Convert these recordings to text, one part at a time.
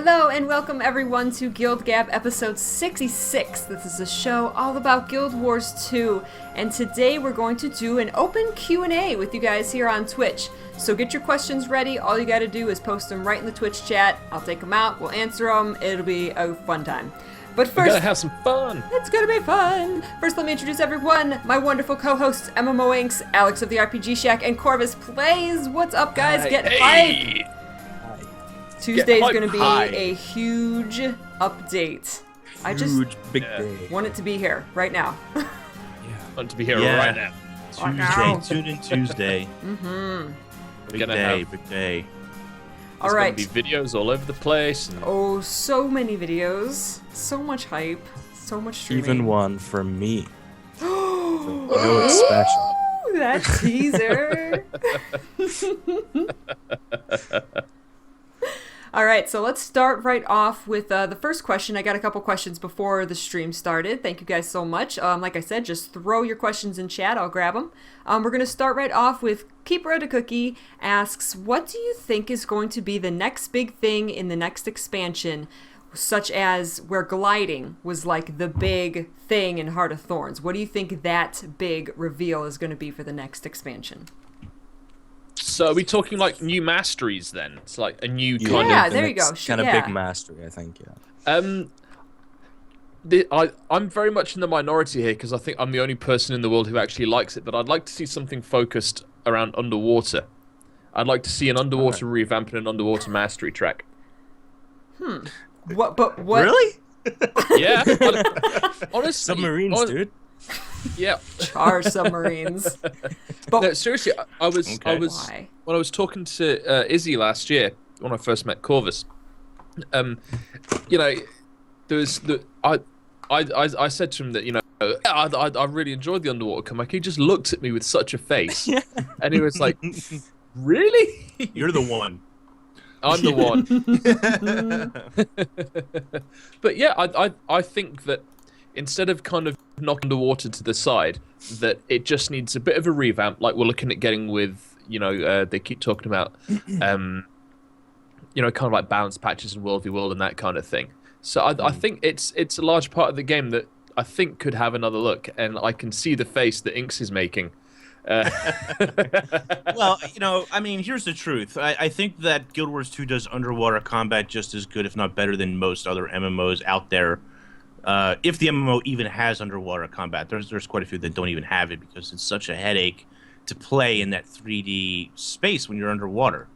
Hello and welcome everyone to GuildGab episode 66. This is a show all about Guild Wars 2, and today we're going to do an open Q&A with you guys here on Twitch. So get your questions ready. All you gotta do is post them right in the Twitch chat. I'll take them out, we'll answer them. It'll be a fun time. But first, we're gonna have some fun. It's gonna be fun. First, let me introduce everyone. My wonderful co-hosts, MMOINKS, Alex of the RPG Shack, and Corvus Plays. What's up, guys? Get hyped. Tuesday's gonna be a huge update. Big day. Want it to be here right now. Want it to be here right now. Tuesday, tune in Tuesday. Big day. All right. There's gonna be videos all over the place. And... Oh, so many videos, so much hype, so much streaming. Even one for me. So, it's special. That teaser. All right, so let's start right off with the first question. I got a couple questions before the stream started. Thank you guys so much. Like I said, just throw your questions in chat. I'll grab them. We're going to start right off with Keeper of the Cookie asks, what do you think is going to be the next big thing in the next expansion, such as where gliding was like the big thing in Heart of Thorns? What do you think that big reveal is going to be for the next expansion? So are we talking like new masteries then? It's like a new kind of... Yeah, there you go. Kind of big mastery, I think, I'm very much in the minority here because I think I'm the only person in the world who actually likes it, but I'd like to see something focused around underwater. I'd like to see an underwater revamp and an underwater mastery track. What? Really? Yeah. Honestly. Submarines, dude. Yeah. Char submarines. But no, seriously, I was Why? when I was talking to Izzy last year when I first met Corvus. You know, there was I said to him that, you know, I really enjoyed the underwater comeback. He just looked at me with such a face, and he was like, "Really? You're the one." I'm the one. But yeah, I think that instead of kind of knocking underwater to the side, that it just needs a bit of a revamp, like we're looking at getting with, you know, they keep talking about, you know, kind of like balance patches and World v World and that kind of thing. So I think it's a large part of the game that I think could have another look, and I can see the face that Inks is making. Well, you know, I mean, here's the truth. I think that Guild Wars 2 does underwater combat just as good, if not better, than most other MMOs out there. If the MMO even has underwater combat, there's quite a few that don't even have it because it's such a headache to play in that 3D space when you're underwater.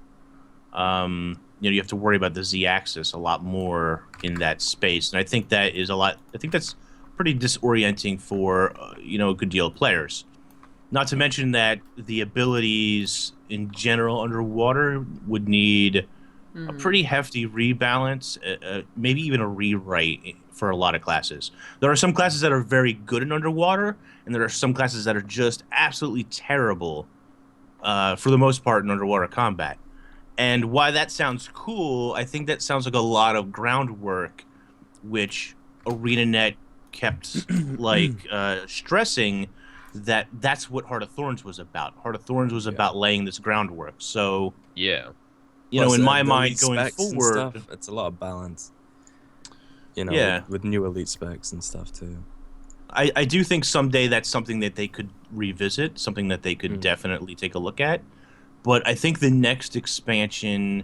You know, you have to worry about the Z-axis a lot more in that space, and I think that is I think that's pretty disorienting for you know, a good deal of players. Not to mention that the abilities in general underwater would need a pretty hefty rebalance, maybe even a rewrite for a lot of classes. There are some classes that are very good in underwater, and there are some classes that are just absolutely terrible for the most part in underwater combat. And why that sounds cool, I think that sounds like a lot of groundwork, which ArenaNet kept like stressing that's what Heart of Thorns was about. Heart of Thorns was about laying this groundwork. So Yeah. You know, in my mind, going forward, it's a lot of balance. You know, with new elite specs and stuff too. I do think someday that's something that they could revisit, something that they could definitely take a look at. But I think the next expansion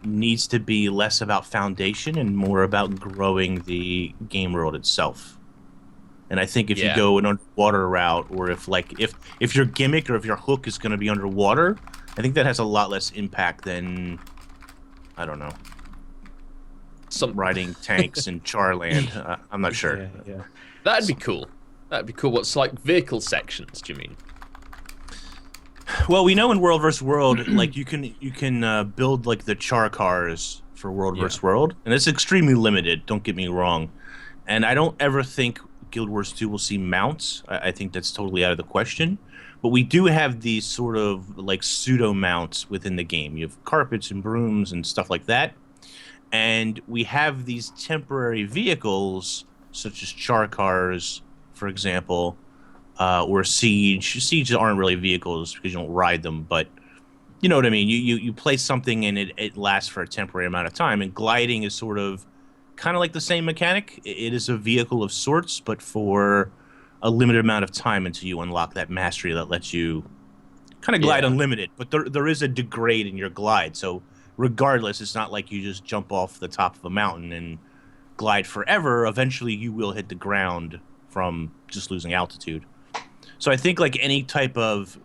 needs to be less about foundation and more about growing the game world itself. And I think if you go an underwater route, or if your gimmick or if your hook is going to be underwater, I think that has a lot less impact than, I don't know, some riding tanks in Charland. I'm not sure. Yeah. That'd be cool. That'd be cool. What's like vehicle sections, do you mean? Well, we know in World vs. World, like you can build like the char cars for World vs. World, and it's extremely limited. Don't get me wrong, and I don't ever think Guild Wars 2 will see mounts. I think that's totally out of the question. But we do have these sort of like pseudo mounts within the game. You have carpets and brooms and stuff like that, and we have these temporary vehicles such as char cars, for example. Or siege. Sieges aren't really vehicles because you don't ride them, but you know what I mean. You place something and it lasts for a temporary amount of time, and gliding is sort of kind of like the same mechanic. It is a vehicle of sorts, but for a limited amount of time until you unlock that mastery that lets you kind of glide unlimited. But there is a degrade in your glide, so regardless, it's not like you just jump off the top of a mountain and glide forever. Eventually, you will hit the ground from just losing altitude. So I think like any type of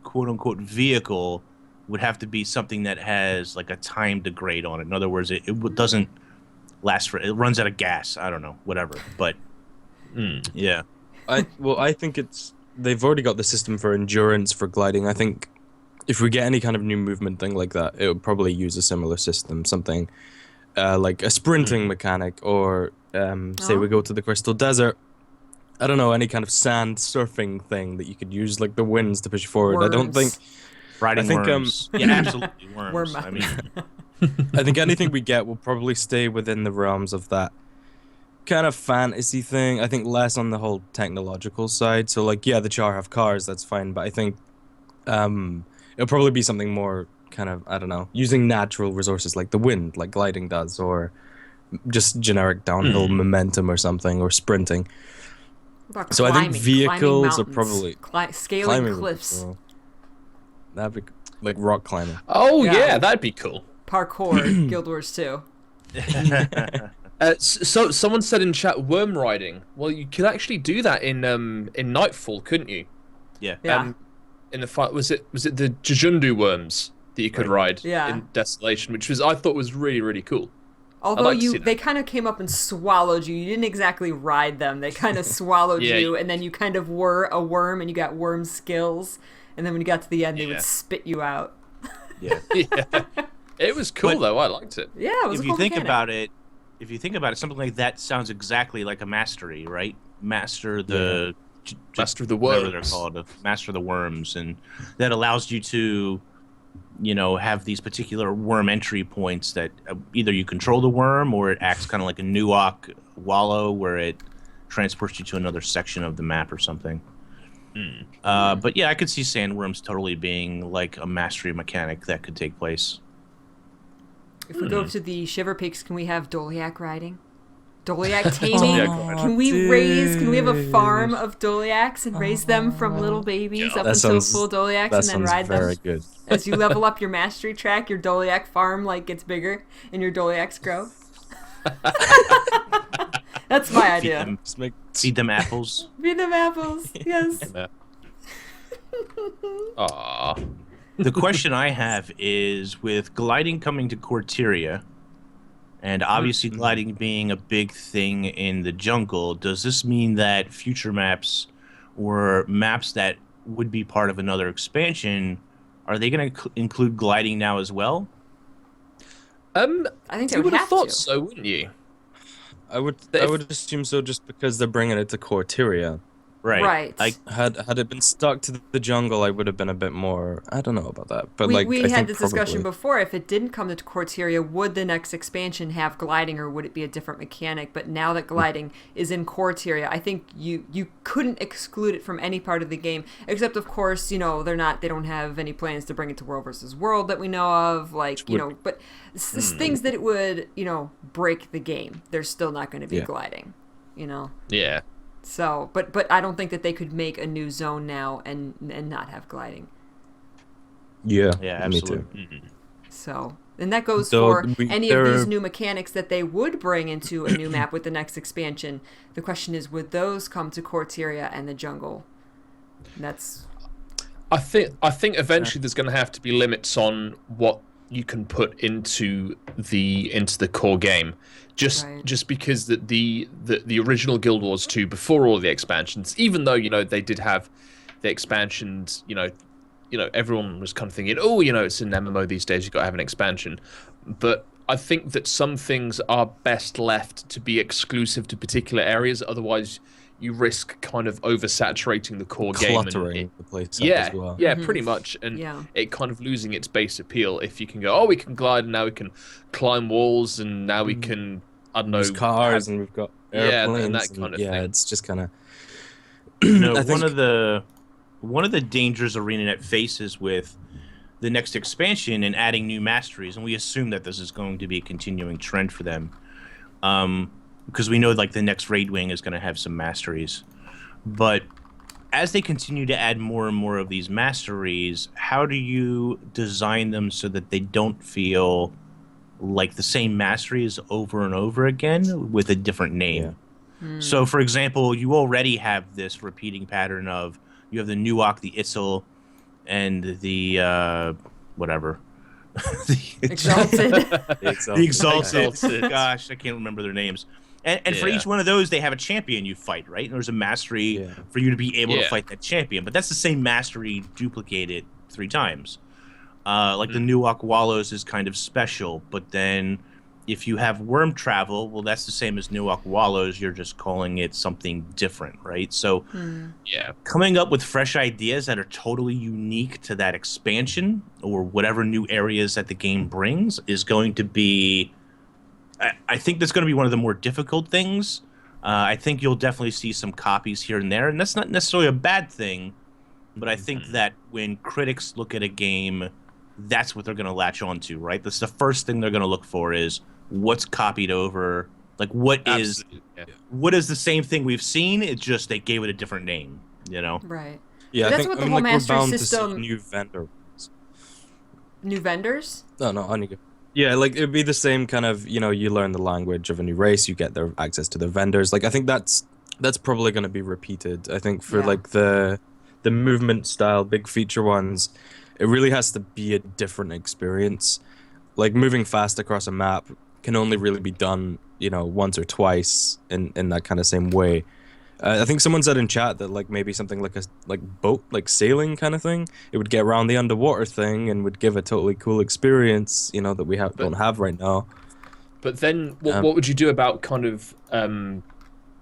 quote-unquote vehicle would have to be something that has like a time degrade on it. In other words, it doesn't last for, it runs out of gas. I don't know, whatever. But yeah. I think they've already got the system for endurance for gliding. I think if we get any kind of new movement thing like that, it would probably use a similar system, something like a sprinting mechanic, or say we go to the Crystal Desert. I don't know, any kind of sand surfing thing that you could use like the winds to push you forward. Worms. I don't think Riding worms. Yeah, absolutely worms. Worm. I mean, I think anything we get will probably stay within the realms of that kind of fantasy thing. I think less on the whole technological side. So like, yeah, the Char have cars, that's fine, but I think it'll probably be something more kind of, I don't know, using natural resources like the wind, like gliding does, or just generic downhill momentum or something, or sprinting. So I think vehicles are probably scaling cliffs. That'd be like rock climbing. Oh yeah, that'd be cool. Parkour, Guild Wars 2. So someone said in chat, worm riding. Well, you could actually do that in Nightfall, couldn't you? Yeah. In the fight, was it the Jujundu worms that you could ride in Desolation, which I thought was really, really cool. Although they kind of came up and swallowed you. You didn't exactly ride them. They kind of swallowed you, and then you kind of were a worm, and you got worm skills. And then when you got to the end, they would spit you out. Yeah. It was cool, though. I liked it. Yeah, it was if you think about it, something like that sounds exactly like a mastery, right? Master the worms. Whatever they're called, master the worms, and that allows you to, have these particular worm entry points that either you control the worm, or it acts kind of like a Nuok wallow, where it transports you to another section of the map or something. But yeah, I could see sandworms totally being like a mastery mechanic that could take place. If we go to the Shiver Peaks, can we have Doliac riding? Doliac taming? Can we have a farm of Doliacs and raise them from little babies up until full Doliacs, and then ride them? Very good. As you level up your mastery track, your Doliac farm gets bigger and your Doliacs grow. That's my idea. Feed them apples. Feed them apples, yes. Aww. The question I have is, with gliding coming to Corteria, and obviously gliding being a big thing in the jungle, does this mean that future maps, or maps that would be part of another expansion, are they going to include gliding now as well? I think they would have thought to. so, wouldn't you? I would assume so, just because they're bringing it to Corteria. Right. Had it been stuck to the jungle, I would have been a bit more. I don't know about that, but we had this discussion before. If it didn't come to Corteria, would the next expansion have gliding, or would it be a different mechanic? But now that gliding is in Corteria, I think you couldn't exclude it from any part of the game, except of course, they don't have any plans to bring it to World versus World that we know of, but things that it would break the game. There's still not going to be gliding, Yeah. So, but I don't think that they could make a new zone now and not have gliding. Yeah, absolutely. Me too. So, and that goes for any of these new mechanics that they would bring into a new map with the next expansion. The question is, would those come to Corteria and the jungle? I think eventually there's going to have to be limits on what you can put into the core game. Just because the original Guild Wars 2, before all the expansions, even though they did have the expansions, everyone was kind of thinking, it's an MMO these days, you've got to have an expansion. But I think that some things are best left to be exclusive to particular areas, otherwise you risk kind of oversaturating the core game. Cluttering the place up as well. Yeah, pretty much. And it kind of losing its base appeal if you can go, we can glide, and now we can climb walls, and now we can, I don't know, use cars, and we've got airplanes. and that kind of thing. Yeah, it's just kind of... one of the dangers ArenaNet faces with the next expansion and adding new masteries, and we assume that this is going to be a continuing trend for them, because we know like the next raid wing is going to have some masteries. But as they continue to add more and more of these masteries, how do you design them so that they don't feel like the same masteries over and over again with a different name? Yeah. So, for example, you already have this repeating pattern of you have the Nuok, the Itzel, and the whatever. Exalted. The Exalted. Gosh, I can't remember their names. And for each one of those, they have a champion you fight, right? And there's a mastery for you to be able to fight that champion. But that's the same mastery duplicated 3 times. Like the Nuok Wallows is kind of special, but then if you have Worm Travel, well, that's the same as Nuok Wallows. You're just calling it something different, right? So coming up with fresh ideas that are totally unique to that expansion or whatever new areas that the game brings is going to be... I think that's going to be one of the more difficult things. I think you'll definitely see some copies here and there, and that's not necessarily a bad thing, but I think that when critics look at a game, that's what they're going to latch onto, right? That's the first thing they're going to look for is what's copied over, like what is the same thing we've seen, it's just they gave it a different name, you know? Right. Yeah, that's what the whole mastery we're bound system... to see new vendors. New vendors? No, on you go. Yeah, like it'd be the same kind of, you know, you learn the language of a new race, you get their access to their vendors. Like I think that's probably going to be repeated. I think for like the movement style big feature ones, it really has to be a different experience. Like moving fast across a map can only really be done, you know, once or twice in that kind of same way. I think someone said in chat that like maybe something like a boat, like sailing kind of thing, it would get around the underwater thing and would give a totally cool experience, you know, that we don't have right now. But then, what would you do about kind of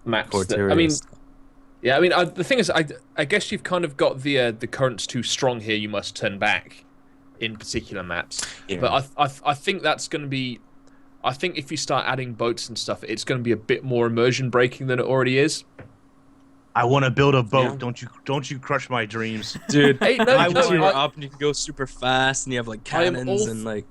maps? The thing is, I guess you've kind of got the current's too strong here. You must turn back in particular maps. Yeah. But I think that's going to be. I think if you start adding boats and stuff, it's going to be a bit more immersion breaking than it already is. I want to build a boat. Yeah. Don't you crush my dreams, dude? Hey, you're up and you can go super fast and you have like cannons and like.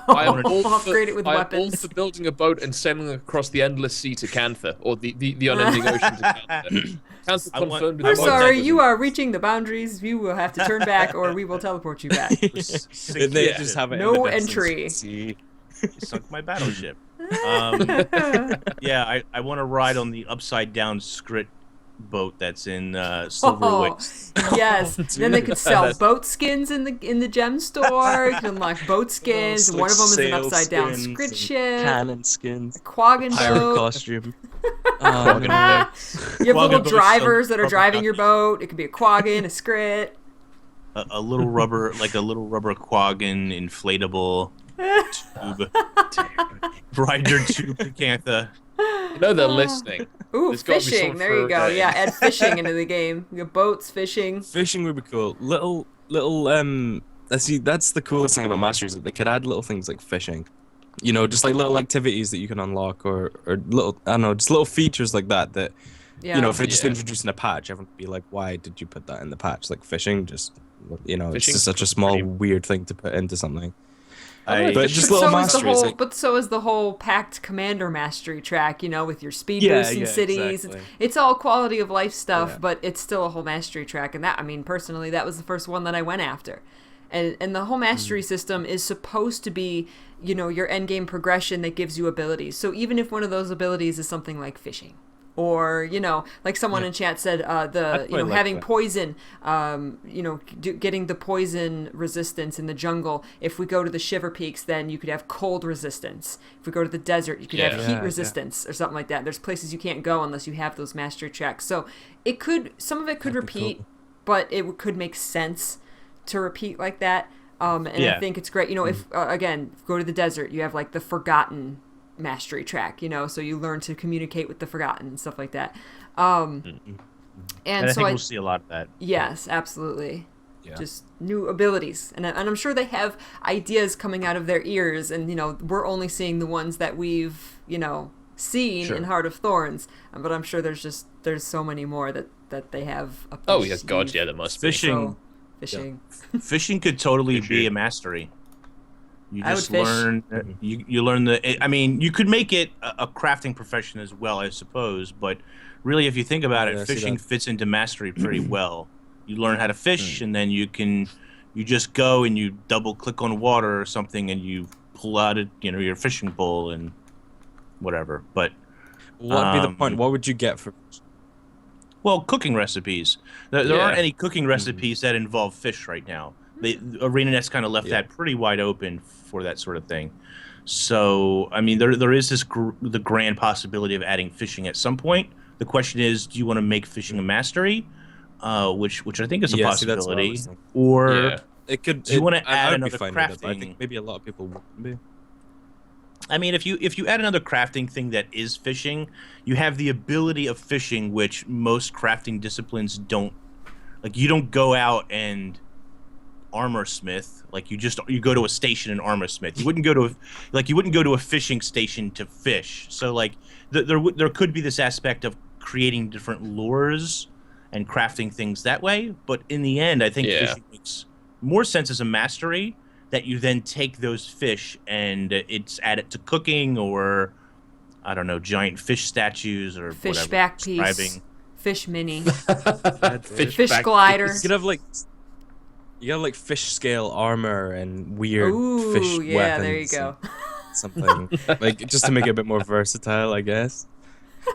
I'm all for building a boat and sailing across the endless sea to Cantha, or the unending ocean to Cantha. We're sorry, you are reaching the boundaries. You will have to turn back, or we will teleport you back. They just have no entry. You sunk my battleship. Yeah, I want to ride on the upside down Skrit boat that's in Silverwicks. Yes. Then they could sell boat skins in the gem store. You can unlock boat skins. One of them is an upside down Skrit ship. Cannon skins. A Quaggan boat. Costume. You have little drivers that are driving your boat. It could be a Quaggan, a Skrit. A little rubber Quaggan inflatable tube. Ride your tube to Cantha. You know they're listening. Ooh, fishing. There you go. Yeah, add fishing into the game. You have boats, fishing. Fishing would be cool. Little see, that's the coolest thing about Masters, that they could add little things like fishing. You know, just like little activities that you can unlock or little, I don't know, just little features like that you know, if they just introduced in a patch, everyone would be like, why did you put that in the patch? Like fishing, just, you know, it's just such a small, weird thing to put into something. But so is the whole packed commander mastery track, you know, with your speed boosts in cities. Exactly. It's all quality of life stuff, but it's still a whole mastery track. And that, I mean, personally, that was the first one that I went after. And the whole mastery system is supposed to be, you know, your end game progression that gives you abilities. So even if one of those abilities is something like fishing, or, you know, like someone in chat said, having poison, you know, getting the poison resistance in the jungle. If we go to the Shiver Peaks, then you could have cold resistance. If we go to the desert, you could have heat resistance or something like that. There's places you can't go unless you have those mastery tracks. So some of it could repeat, but it could make sense to repeat like that. I think it's great. You know, if, again, go to the desert, you have like the Forgotten mastery track, you know, so you learn to communicate with the Forgotten and stuff like that. And I think we'll see a lot of that. Yes, absolutely. Yeah. Just new abilities, and I'm sure they have ideas coming out of their ears, and you know, we're only seeing the ones that we've, you know, seen in Heart of Thorns, but I'm sure there's so many more that they have up their sleeve. God, yeah, there must be. Fishing fishing. Fishing could totally Fishy. be a mastery. You I would just fish. learn. You learn the. I mean, you could make it a crafting profession as well, I suppose. But really, if you think about Yeah, I it, see fishing that. fits into mastery pretty well. You learn how to fish, and then you just go and you double click on water or something, and you pull out your fishing pole and whatever. But What'd be the point? What would you get for? well, cooking recipes. There Yeah. aren't any cooking recipes that involve fish right now. ArenaNet's kind of left that pretty wide open for that sort of thing. So, I mean, there is the grand possibility of adding fishing at some point. The question is, do you want to make fishing a mastery, which I think is a Yeah, see, that's what I possibility, was thinking. or Yeah. It could. Do you wanna I add would be another fine with it, but I crafting- think maybe a lot of people wouldn't be. I mean, if you add another crafting thing that is fishing, you have the ability of fishing, which most crafting disciplines don't. Like, you don't go out and armor smith. Like, you go to a station and armor smith. You wouldn't go to a fishing station to fish. So, like, there could be this aspect of creating different lures and crafting things that way. But in the end, I think fishing makes more sense as a mastery. That you then take those fish and it's added to cooking, or I don't know, giant fish statues or Fish whatever. back piece. Describing. Fish mini. Fish Fish back- glider. You could have like fish scale armor and weird Ooh, fish yeah, weapons. there you go. and Something like just to make it a bit more versatile, I guess.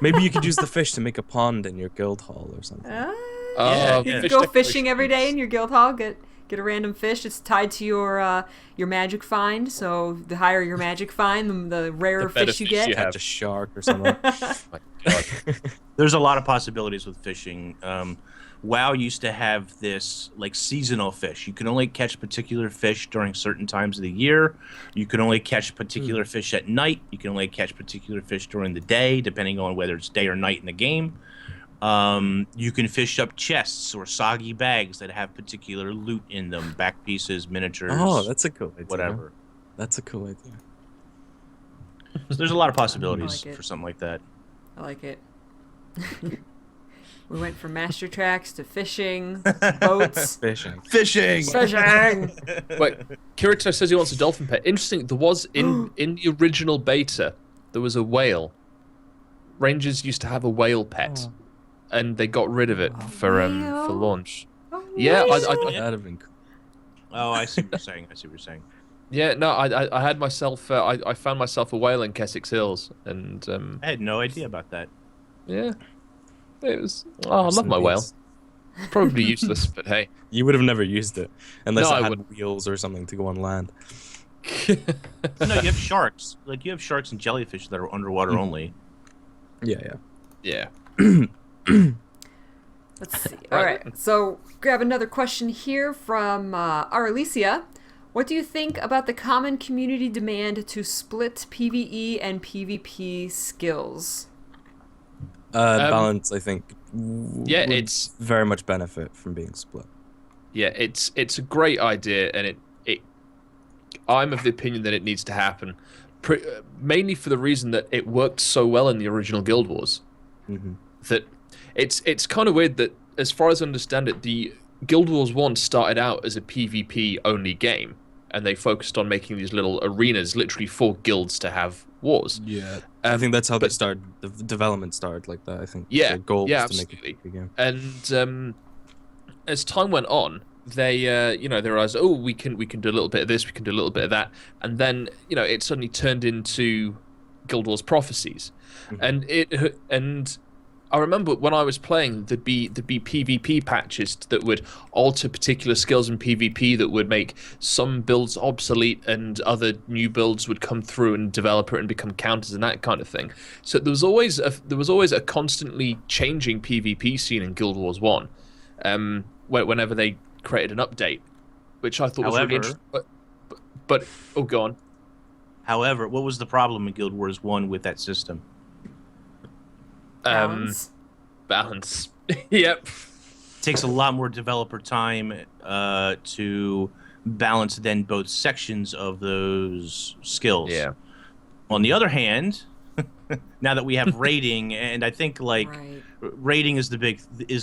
Maybe you could use the fish to make a pond in your guild hall or something. Oh, You fish go fishing decorations. every day in your guild hall. Get a random fish. It's tied to your magic find. So the higher your magic find, the rarer The better fish you fish get. you have. Catch a shark or something. Oh my God. There's a lot of possibilities with fishing. WoW used to have this like seasonal fish. You can only catch particular fish during certain times of the year. You can only catch particular fish at night. You can only catch particular fish during the day, depending on whether it's day or night in the game. You can fish up chests or soggy bags that have particular loot in them, back pieces, miniatures. Oh, that's a cool idea. whatever. That's a cool idea. So there's a lot of possibilities I like it. for something like that. I like it. We went from master tracks to fishing, boats, Fishing. Fishing. fishing. Wait, Kirito says he wants a dolphin pet. Interesting. There was in the original beta, there was a whale. Rangers used to have a whale pet, and they got rid of it for whale? launch. Oh, Yeah, really? That'd have been cool. Oh, I see what you're saying. Yeah, no, I had myself. I found myself a whale in Kessex Hills, and I had no idea about that. yeah, it was. Oh, I Rest love in my whale. peace. Probably useless, but hey. You would have never used it unless No, it I had wouldn't. wheels or something to go on land. No, you have sharks. Like, you have sharks and jellyfish that are underwater only. Yeah. Yeah. Let's see. All right. So grab another question here from Aralicia. What do you think about the common community demand to split PVE and PVP skills? Balance, I think. Yeah, would it's very much benefit from being split. yeah, it's a great idea, and it I'm of the opinion that it needs to happen, mainly for the reason that it worked so well in the original Guild Wars. Mm-hmm. That it's kind of weird that, as far as I understand it, the Guild Wars 1 started out as a PvP only game, and they focused on making these little arenas literally for guilds to have wars. Yeah, I think that's how they but- started. The development started like that. I think. Yeah, Their goal yeah, was to make absolutely. a PvP game. And as time went on, they they realized, oh, we can do a little bit of this, we can do a little bit of that, and then it suddenly turned into Guild Wars Prophecies, and I remember when I was playing, there'd be PvP patches that would alter particular skills in PvP that would make some builds obsolete, and other new builds would come through and develop it and become counters and that kind of thing. So there was always a constantly changing PvP scene in Guild Wars 1, whenever they created an update, which I thought was really However- interesting. But oh, go on. However, what was the problem in Guild Wars 1 with that system? Balance. Balance. Yep. Takes a lot more developer time to balance then both sections of those skills. Yeah. On the other hand, now that we have rating, and I think Right. rating is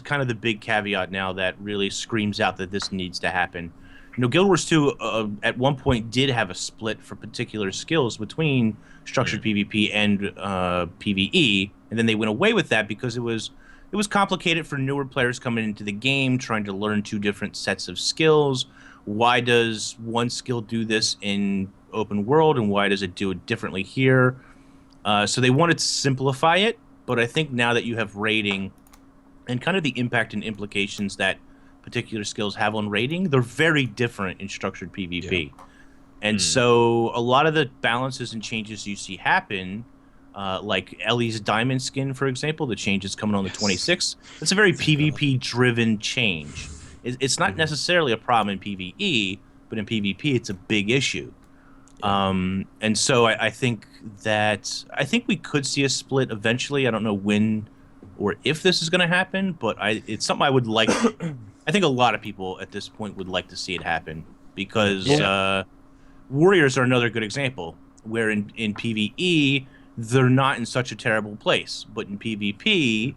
kind of the big caveat now that really screams out that this needs to happen. You know, Guild Wars 2 at one point did have a split for particular skills between structured PvP and PvE, and then they went away with that because it was complicated for newer players coming into the game trying to learn two different sets of skills. Why does one skill do this in open world, and why does it do it differently here? So they wanted to simplify it, but I think now that you have rating and kind of the impact and implications that particular skills have on rating, they're very different in structured PvP. Yeah. And so a lot of the balances and changes you see happen, like Ellie's diamond skin, for example, the change is coming on the 26th. That's a very PvP-driven change. It's not necessarily a problem in PvE, but in PvP it's a big issue. And so I think we could see a split eventually. I don't know when or if this is going to happen, but it's something I would like. I think a lot of people at this point would like to see it happen because warriors are another good example where in PvE they're not in such a terrible place, but in PvP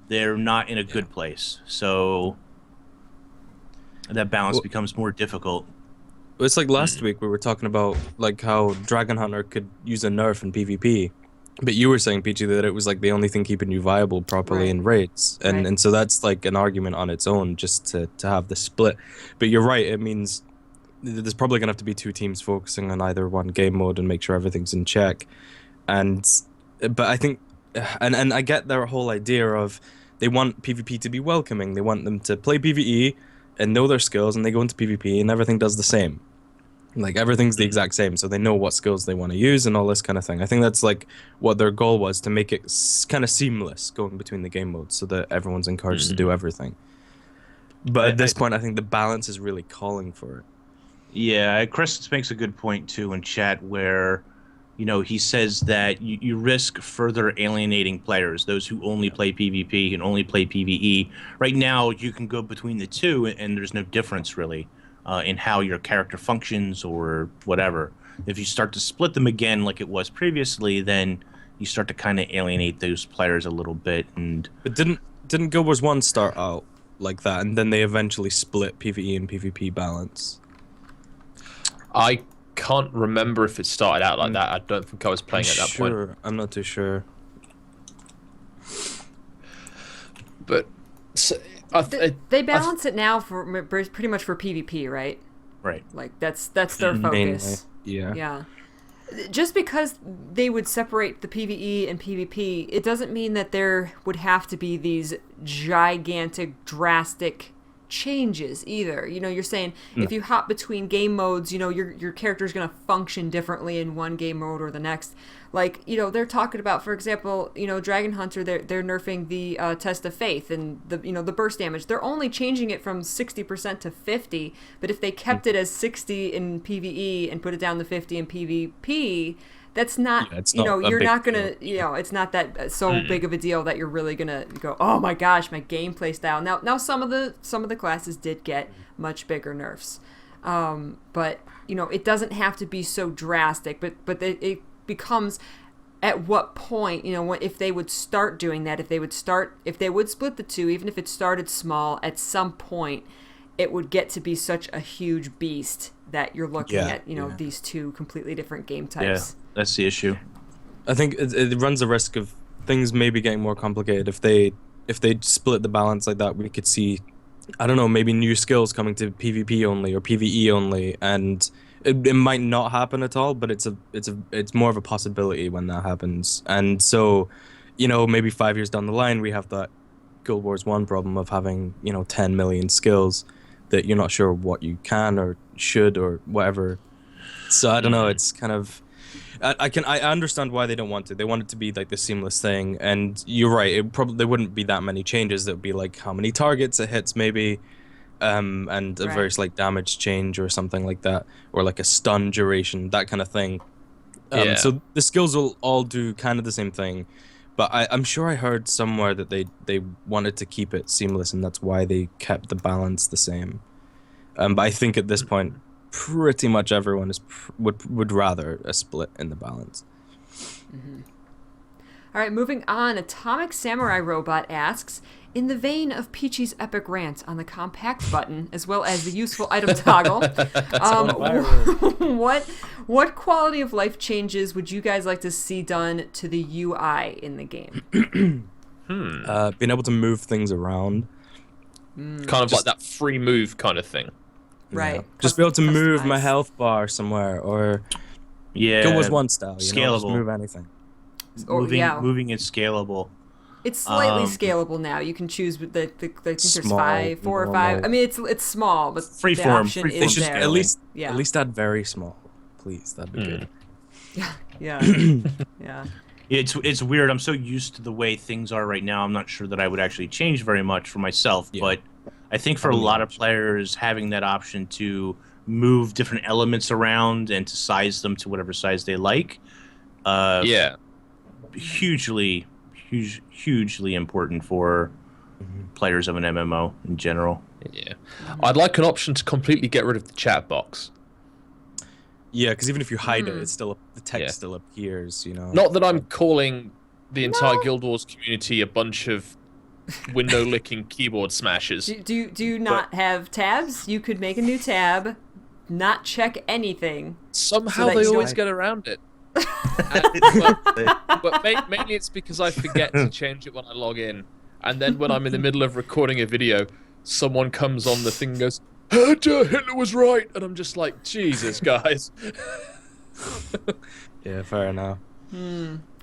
they're not in a good place. So that balance becomes more difficult. It's like last week we were talking about like how Dragon Hunter could use a nerf in PvP, but you were saying, Peachy, that it was like the only thing keeping you viable properly in raids, and so that's like an argument on its own just to have the split. But you're right, it means there's probably gonna have to be two teams focusing on either one game mode and make sure everything's in check. But I think, and I get their whole idea of they want PvP to be welcoming. They want them to play PvE and know their skills, and they go into PvP and everything does the same. Like everything's the exact same, so they know what skills they want to use and all this kind of thing. I think that's like what their goal was, to make it kind of seamless going between the game modes so that everyone's encouraged to do everything. But at this point, I think the balance is really calling for it. Yeah, Chris makes a good point too in chat where, you know, he says that you risk further alienating players, those who only play PvP and only play PvE. Right now, you can go between the two, and there's no difference really in how your character functions or whatever. If you start to split them again like it was previously, then you start to kind of alienate those players a little bit. But didn't Guild Wars 1 start out like that, and then they eventually split PvE and PvP balance? I can't remember if it started out like that. I don't think I was playing at that point. I'm not too sure. But they balance it now for pretty much for PvP, right? Right. Like that's their focus. Mainly, yeah. Just because they would separate the PvE and PvP, it doesn't mean that there would have to be these gigantic, drastic changes either. You know, you're saying if you hop between game modes, you know, your character is going to function differently in one game mode or the next. Like, you know, they're talking about, for example, you know, Dragon Hunter, they're nerfing the Test of Faith and the burst damage. They're only changing it from 60% to 50, but if they kept it as 60 in PvE and put it down to 50 in PvP, that's not, you're not gonna, it's not that so big of a deal that you're really gonna go, oh my gosh, my gameplay style. Now some of the classes did get much bigger nerfs, but you know, it doesn't have to be so drastic. But it becomes at what point, you know, if they would start doing that, if they would split the two, even if it started small, at some point it would get to be such a huge beast that you're looking at, these two completely different game types. Yeah, that's the issue. I think it runs the risk of things maybe getting more complicated. If they split the balance like that, we could see, I don't know, maybe new skills coming to PvP only or PvE only, and it might not happen at all, but it's more of a possibility when that happens. And so, you know, maybe 5 years down the line, we have that Guild Wars 1 problem of having, 10 million skills that you're not sure what you can or should or whatever. So I don't know, it's kind of, I understand why they don't want to. They want it to be like the seamless thing, and you're right, there wouldn't be that many changes. There would be like how many targets it hits maybe, and a very slight damage change or something like that, or like a stun duration, that kind of thing. So the skills will all do kind of the same thing, but I'm sure I heard somewhere that they wanted to keep it seamless, and that's why they kept the balance the same. But I think at this point, pretty much everyone would rather a split in the balance. All right, moving on. Atomic Samurai Robot asks, in the vein of Peachy's epic rant on the compact button, as well as the useful item toggle, what quality of life changes would you guys like to see done to the UI in the game? Being able to move things around. Kind of like that free move kind of thing. Right. Yeah. Just be able to move my Customize. health bar somewhere, or Yeah. Guild Wars 1 style. Scalable. You know, just move anything. Or, Moving is scalable. It's slightly scalable now. You can choose I think there's Small, 4 or 5. normal. I mean, it's small, but the Freeform, option freeform is They should there. at least add very small, please. That'd be good. Yeah. Yeah. It's weird. I'm so used to the way things are right now. I'm not sure that I would actually change very much for myself. Yeah. But I think for a lot of players, having that option to move different elements around and to size them to whatever size they like, hugely important for players of an MMO in general. Yeah. I'd like an option to completely get rid of the chat box. Yeah, because even if you hide it, it's still the text still appears. You know. Not that I'm calling the entire Guild Wars community a bunch of window-licking keyboard smashers. Do you not have tabs? You could make a new tab, not check anything. Somehow that they you always don't- get around it. But mainly it's because I forget to change it when I log in. And then when I'm in the middle of recording a video, someone comes on the thing and goes, Hitler was right! And I'm just like, Jesus, guys. Yeah, fair enough.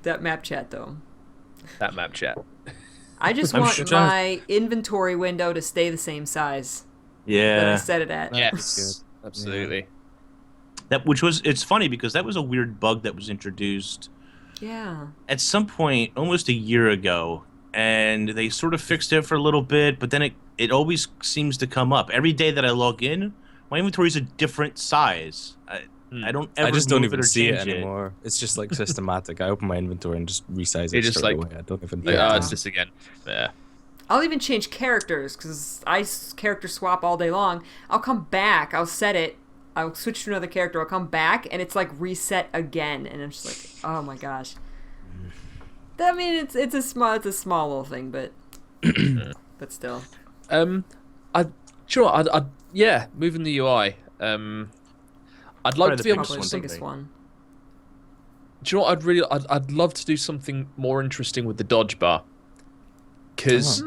That map chat, though. That map chat. I just I'm want sure- my inventory window to stay the same size that I Yeah. set it at. Yes, good. absolutely. It's funny because that was a weird bug that was introduced Yeah. at some point almost a year ago, and they sort of fixed it for a little bit, but then it always seems to come up. Every day that I log in, my inventory is a different size. I don't ever I just don't move even or see it change anymore. It's just like systematic. I open my inventory and just resize You're it just straight like- away. I don't even. Like, Yeah. it's this again. Yeah. I'll even change characters because character swap all day long. I'll come back. I'll set it. I'll switch to another character. I'll come back and it's like reset again, and I'm just like, oh my gosh. I mean, it's a small little thing, but but still. Yeah, moving the UI. I'd like Probably to the be able Probably to the do biggest one. Do you know what I'd love to do something more interesting with the dodge bar, because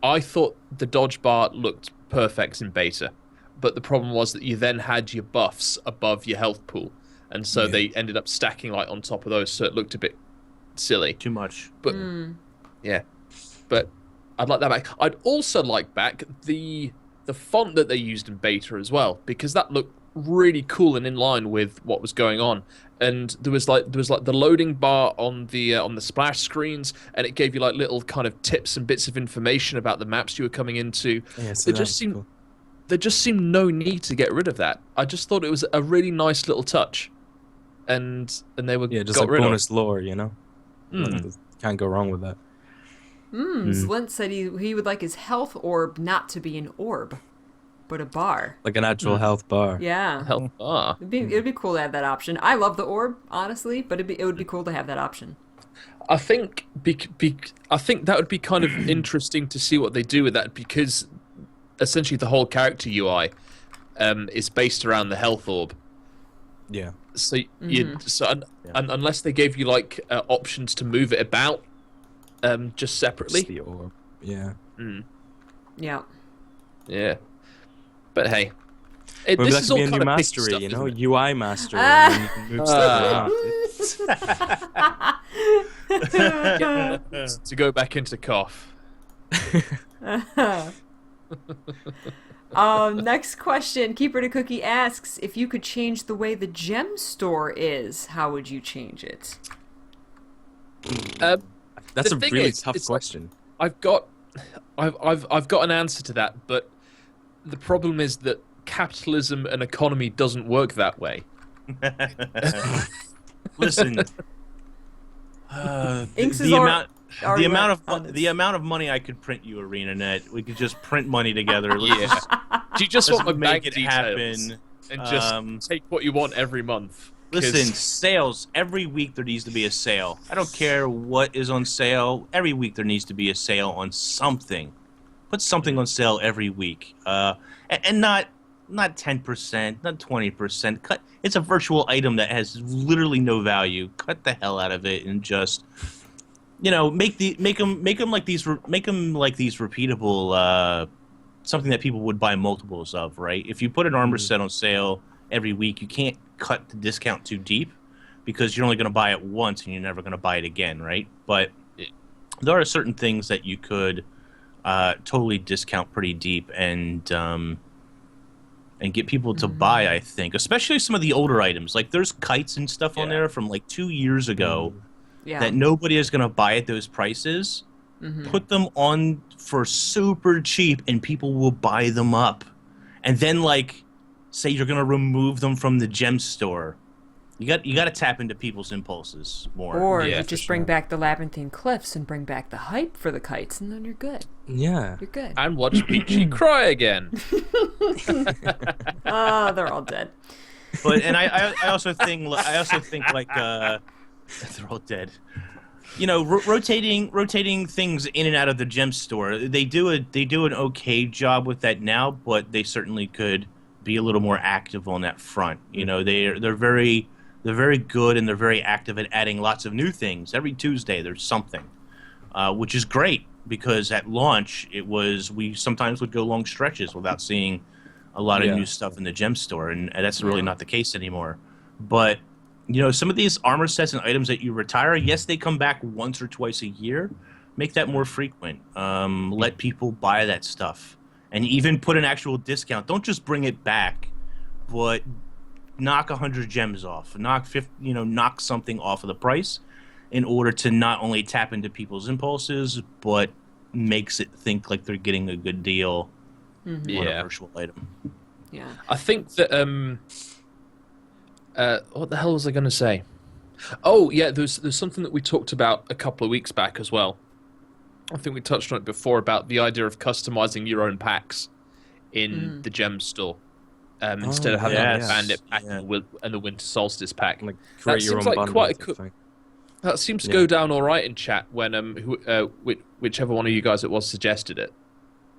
I thought the dodge bar looked perfect in beta, but the problem was that you then had your buffs above your health pool, and so they ended up stacking like on top of those, so it looked a bit silly. too much. But yeah, but I'd like that back. I'd also like back the font that they used in beta as well, because that looked really cool and in line with what was going on. And there was like the loading bar on the splash screens, and it gave you like little kind of tips and bits of information about the maps you were coming into. Yeah, so There just seemed no need to get rid of that. I just thought it was a really nice little touch, and they were just got like rid bonus lore, you know. Can't go wrong with that. Slint said he would like his health orb not to be an orb, but a bar. Like an actual health bar. Yeah. health bar. It'd be cool to have that option. I love the orb, honestly, but it would be cool to have that option. I think I think that would be kind of interesting to see what they do with that, because essentially the whole character UI is based around the health orb. Yeah. So unless they gave you like options to move it about, just separately. Just the orb. Yeah. Yeah. Yeah. But hey, Maybe this that is could all be a kind new of picky mastery, stuff, you know, isn't it? UI mastery. And then you can move stuff around. To go back into cough. Next question. Keeper to Cookie asks, if you could change the way the gem store is, how would you change it? That's The a thing really is, tough it's like- question. I've got an answer to that, but the problem is that capitalism and economy doesn't work that way. Listen, Inks is the already amount on of this. the amount of money I could print you, ArenaNet. We could just print money together. Let's Yeah. just, Do you just let's want my make bank it details happen. and just take what you want every month? Listen, sales. Every week there needs to be a sale. I don't care what is on sale. Every week there needs to be a sale on something. Put something on sale every week. And not 10%, not 20%. Cut. It's a virtual item that has literally no value. Cut the hell out of it and just, make them like these repeatable something that people would buy multiples of, right? If you put an armor set on sale every week, you can't cut the discount too deep because you're only going to buy it once and you're never going to buy it again, right? But there are certain things that you could totally discount pretty deep and get people to buy, I think. Especially some of the older items. Like there's kites and stuff on there from like 2 years ago that nobody is going to buy at those prices. Put them on for super cheap and people will buy them up. And then say you're going to remove them from the gem store. You got to tap into people's impulses more. Or you just bring back the labyrinthine cliffs and bring back the hype for the kites, and then you're good. Yeah. You're good. And watch Peachy cry again. Oh, they're all dead. But I also think they're all dead. Rotating things in and out of the gem store. They do an okay job with that now, but they certainly could be a little more active on that front. They're very good and they're very active at adding lots of new things. Every Tuesday there's something, which is great because at launch we sometimes would go long stretches without seeing a lot of new stuff in the gem store, and that's really not the case anymore. But some of these armor sets and items that you retire, yes, they come back once or twice a year. Make that more frequent. Let people buy that stuff. And even put an actual discount. Don't just bring it back, but knock 100 gems off. Knock something off of the price in order to not only tap into people's impulses, but makes it think like they're getting a good deal on a virtual item. Yeah. I think that what the hell was I going to say? Oh, yeah, there's something that we talked about a couple of weeks back as well. I think we touched on it before about the idea of customizing your own packs in the gem store. Instead of having a bandit pack and the winter solstice pack. Like create your own bundle. That seems to go down all right in chat when whichever one of you guys it was suggested it.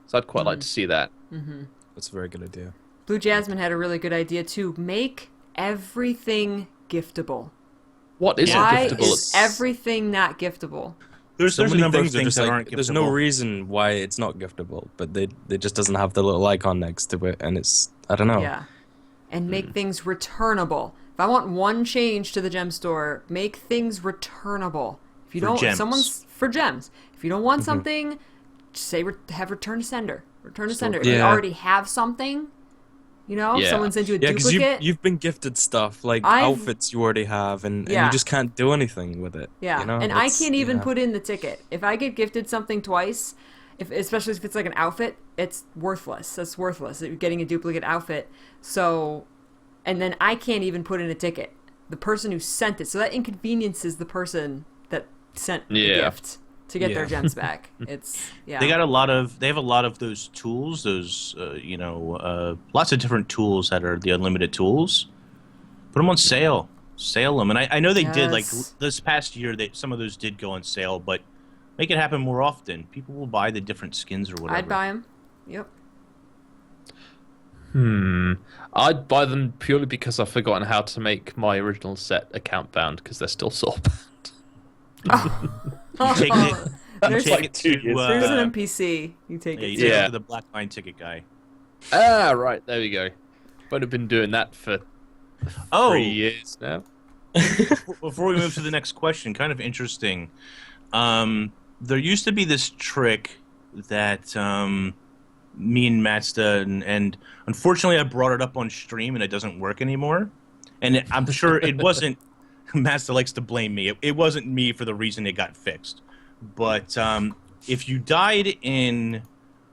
So I'd quite like to see that. That's a very good idea. Blue Jasmine had a really good idea too. Make everything giftable. What is Why giftable? is everything not giftable? There's so a many number things of things that like, aren't giftable. there's no reason why it's not giftable, but they just doesn't have the little icon next to it, and it's, I don't know. Yeah. And make things returnable. If I want one change to the gem store, make things returnable. If you for gems. If you don't want something, just say have return to sender. Return to sender. If you already have something, someone sends you a duplicate. Yeah, because you've been gifted stuff, like outfits you already have, and you just can't do anything with it. Yeah, and I can't even put in the ticket. If I get gifted something twice, especially if it's like an outfit, it's worthless. That's worthless. You're getting a duplicate outfit. So, and then I can't even put in a ticket. The person who sent it. So that inconveniences the person that sent the gift to get their gems back. It's They have a lot of those tools, those lots of different tools that are the unlimited tools. Put them on sale. Sale them. And I know they did, like this past year, some of those did go on sale, but make it happen more often. People will buy the different skins or whatever. I'd buy them. Yep. I'd buy them purely because I've forgotten how to make my original set account bound because they're still soul bound. Take it. There's Take it to there's an NPC. You take it. You take it to the black line ticket guy. Ah, right. There we go. But I've been doing that for 3 years now. Before we move to the next question, kind of interesting. There used to be this trick that me and Mazda, and unfortunately I brought it up on stream and it doesn't work anymore. And I'm sure it wasn't, Mazda likes to blame me. It wasn't me for the reason it got fixed. But if you died in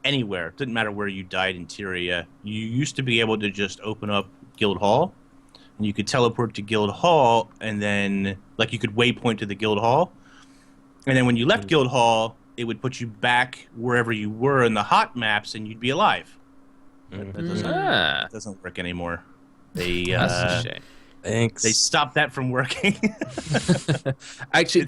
anywhere, didn't matter where you died in Tyria, you used to be able to just open up Guild Hall. And you could teleport to Guild Hall, and then, like, you could waypoint to the Guild Hall. And then when you left Guild Hall, it would put you back wherever you were in the hot maps, and you'd be alive. That doesn't work anymore. That's a shame. Thanks. They stopped that from working. Actually,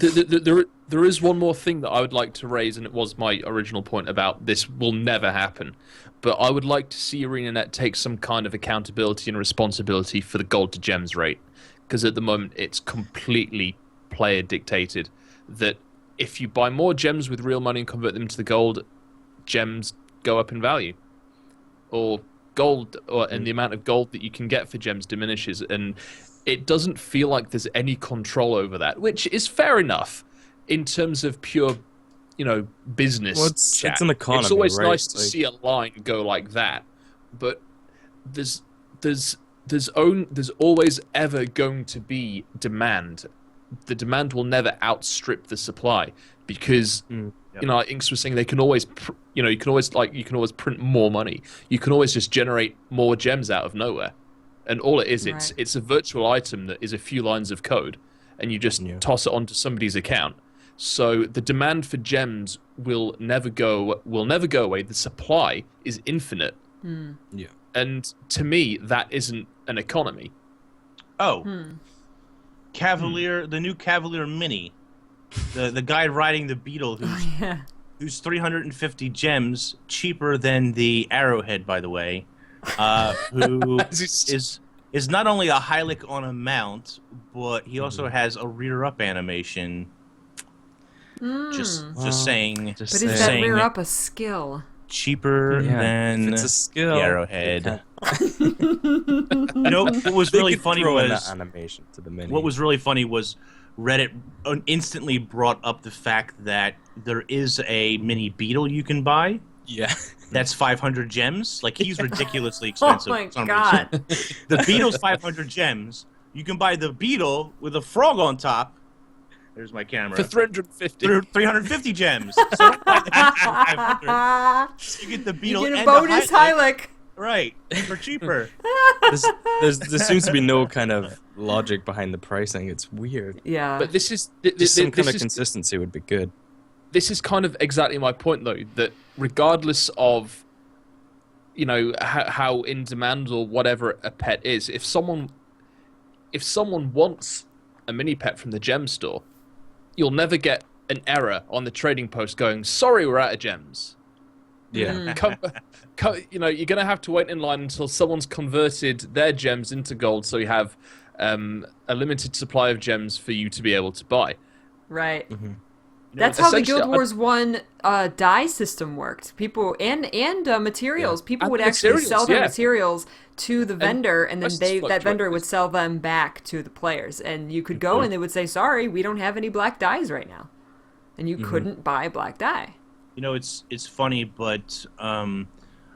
there is one more thing that I would like to raise, and it was my original point about this will never happen. But I would like to see ArenaNet take some kind of accountability and responsibility for the gold to gems rate, because at the moment it's completely player dictated. That if you buy more gems with real money and convert them to the gold, gems go up in value, or gold, and the amount of gold that you can get for gems diminishes, and it doesn't feel like there's any control over that, which is fair enough in terms of pure, business chat. It's an economy. It's always right? nice to see a line go like that, but there's always ever going to be demand. The demand will never outstrip the supply, because like Inks was saying, they can always you can always print more money. You can always just generate more gems out of nowhere, and all it is, it's a virtual item that is a few lines of code, and you just toss it onto somebody's account. So the demand for gems will never go away. The supply is infinite. Yeah. And to me, that isn't an economy. Oh. Cavalier, the new Cavalier Mini. The guy riding the Beetle who's 350 gems, cheaper than the Arrowhead, by the way. Who is not only a Hylic on a mount, but he also has a rear up animation. Just saying. But is that rear up a skill? Cheaper than it's a skill. The Arrowhead. What was really funny was that animation to the mini. What was really funny was Reddit instantly brought up the fact that there is a mini Beetle you can buy. Yeah. That's 500 gems. Like, he's ridiculously expensive. Oh my god. The Beetle's 500 gems. You can buy the Beetle with a frog on top. There's my camera. For 350. 350 gems. So don't buy the Beetle for 500. You get the Beetle you get a and bonus the Hylic. Hylic. Right. For cheaper. There seems to be no kind of logic behind the pricing. It's weird. Yeah. But this is Some kind of consistency would be good. This is kind of exactly my point, though, that regardless of, how in demand or whatever a pet is, if someone wants a mini pet from the gem store, you'll never get an error on the trading post going, "Sorry, we're out of gems." Yeah. You're going to have to wait in line until someone's converted their gems into gold, so you have a limited supply of gems for you to be able to buy. Right. Mm-hmm. That's how the Guild Wars 1 dye system worked. People and materials. People And would actually sell their yeah. materials to the vendor, and then prices that vendor fluctuate. would sell them back to the players. And you could go and they would say, "Sorry, we don't have any black dyes right now," and you couldn't buy black dye. It's funny, but I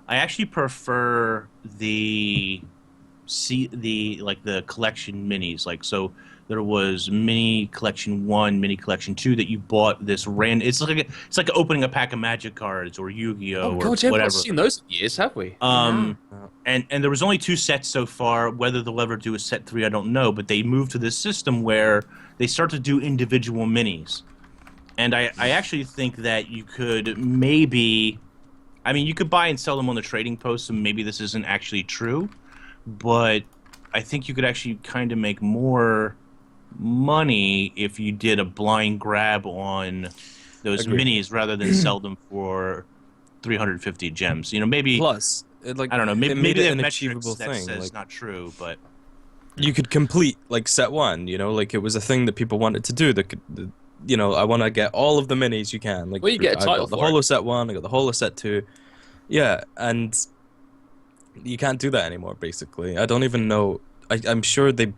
actually prefer the collection minis. Like, so there was mini collection 1, mini collection 2 that you bought this it's like opening a pack of Magic cards or Yu-Gi-Oh or God, yeah, whatever. we've not seen those in years, have we? And there was only 2 sets so far. Whether they'll ever do a set 3, I don't know. But they moved to this system where they start to do individual minis. And I actually think that you could maybe... I mean, you could buy and sell them on the trading post, so maybe this isn't actually true. But I think you could actually kind of make more money if you did a blind grab on those minis rather than sell them for 350 gems. Maybe... Plus, I don't know. Maybe made they it have an metrics achievable that thing. says not true, but... You could complete, set 1, it was a thing that people wanted to do. That could... I want to get all of the minis you can. Well, you get a title I got the for Holo Set 1, I got the Holo Set 2. Yeah, and you can't do that anymore, basically. I don't even know. I'm sure they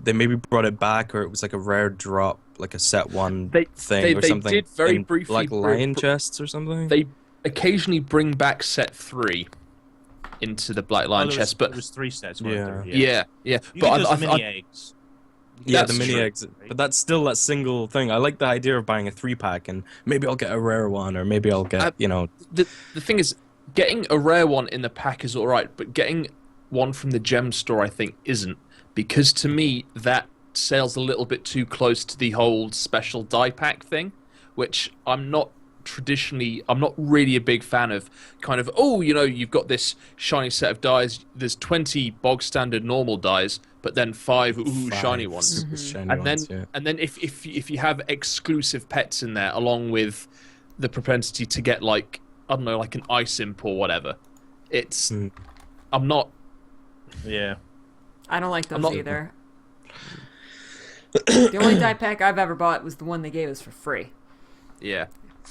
maybe brought it back, or it was like a rare drop, like a Set 1 thing or something. They did very in, briefly... Like lion chests or something? They occasionally bring back Set 3 into the Black Lion chest, but... There was 3 sets, Yeah. You But get those mini eggs. Yeah, That's the mini true. eggs. But that's still that single thing. I like the idea of buying a 3-pack, and maybe I'll get a rare one, or maybe I'll get, The thing is, getting a rare one in the pack is alright, but getting one from the gem store, I think, isn't. Because to me, that sails a little bit too close to the whole special die pack thing, which I'm not really a big fan of kind of, oh, you know, you've got this shiny set of dies. There's 20 bog standard normal dies, but then 5 shiny ones. Super shiny And then ones, yeah. and then if you have exclusive pets in there, along with the propensity to get like, I don't know, like an ice imp or whatever, it's I'm not. Yeah. I don't like those not- either. The only die pack I've ever bought was the one they gave us for free. Yeah.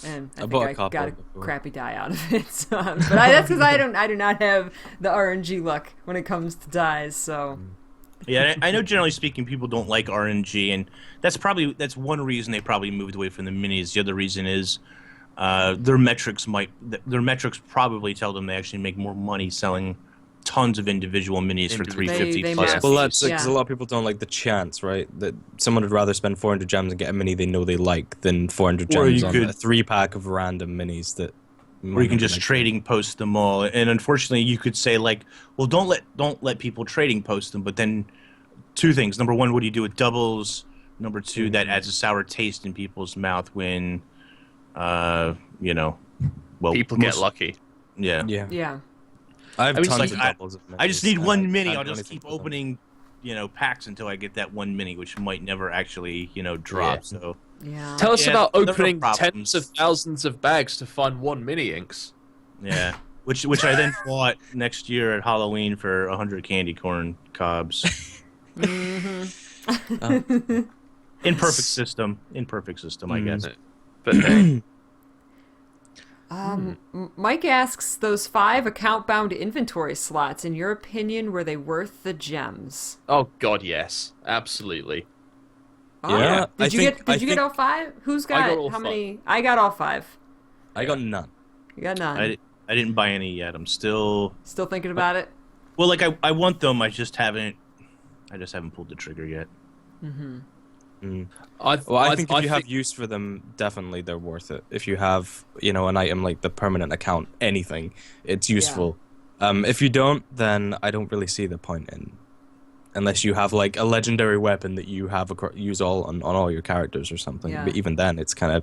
And I bought a think I couple got a before. crappy die out of it. So, but that's because I do not have the RNG luck when it comes to dies. So Yeah, I know generally speaking people don't like RNG, and that's one reason they probably moved away from the minis. The other reason is their metrics probably tell them they actually make more money selling tons of individual minis for 350 They plus. must. Well, that's because Yeah. a lot of people don't like the chance, right? That someone would rather spend 400 gems and get a mini they know they like than 400 Or gems you on could- a 3-pack of random minis that. Or you can just trading post them all, and unfortunately, you could say like, well, don't let people trading post them. But then, two things: number one, what do you do with doubles? Number two, that adds a sour taste in people's mouth when, you know, well, People get lucky. Yeah. yeah. I have I mean, tons like, of I- doubles of minis. I just need one mini. can't I'll do just anything keep with them. opening, packs until I get that one mini, which might never actually, drop. Yeah. So Yeah. Tell us Yeah, about there are opening problems. tens of thousands of bags to find one mini inks. yeah, which I then bought next year at Halloween for 100 candy corn cobs. Imperfect system, I guess. But Mike asks, those 5 account-bound inventory slots, in your opinion, were they worth the gems? oh god, yes, absolutely. Oh, Yeah, Did you get all 5? Who's got got all how 5. many? I got all 5. I got none. You got none. I didn't buy any yet. I'm still Still thinking about it? well. Like I want them. I just haven't pulled the trigger yet. I think if you have use for them, definitely they're worth it. If you have, an item like the permanent account, anything, it's useful. If you don't, then I don't really see the point in, unless you have like a legendary weapon that you have use all on all your characters or something. Yeah. But even then, it's kind of,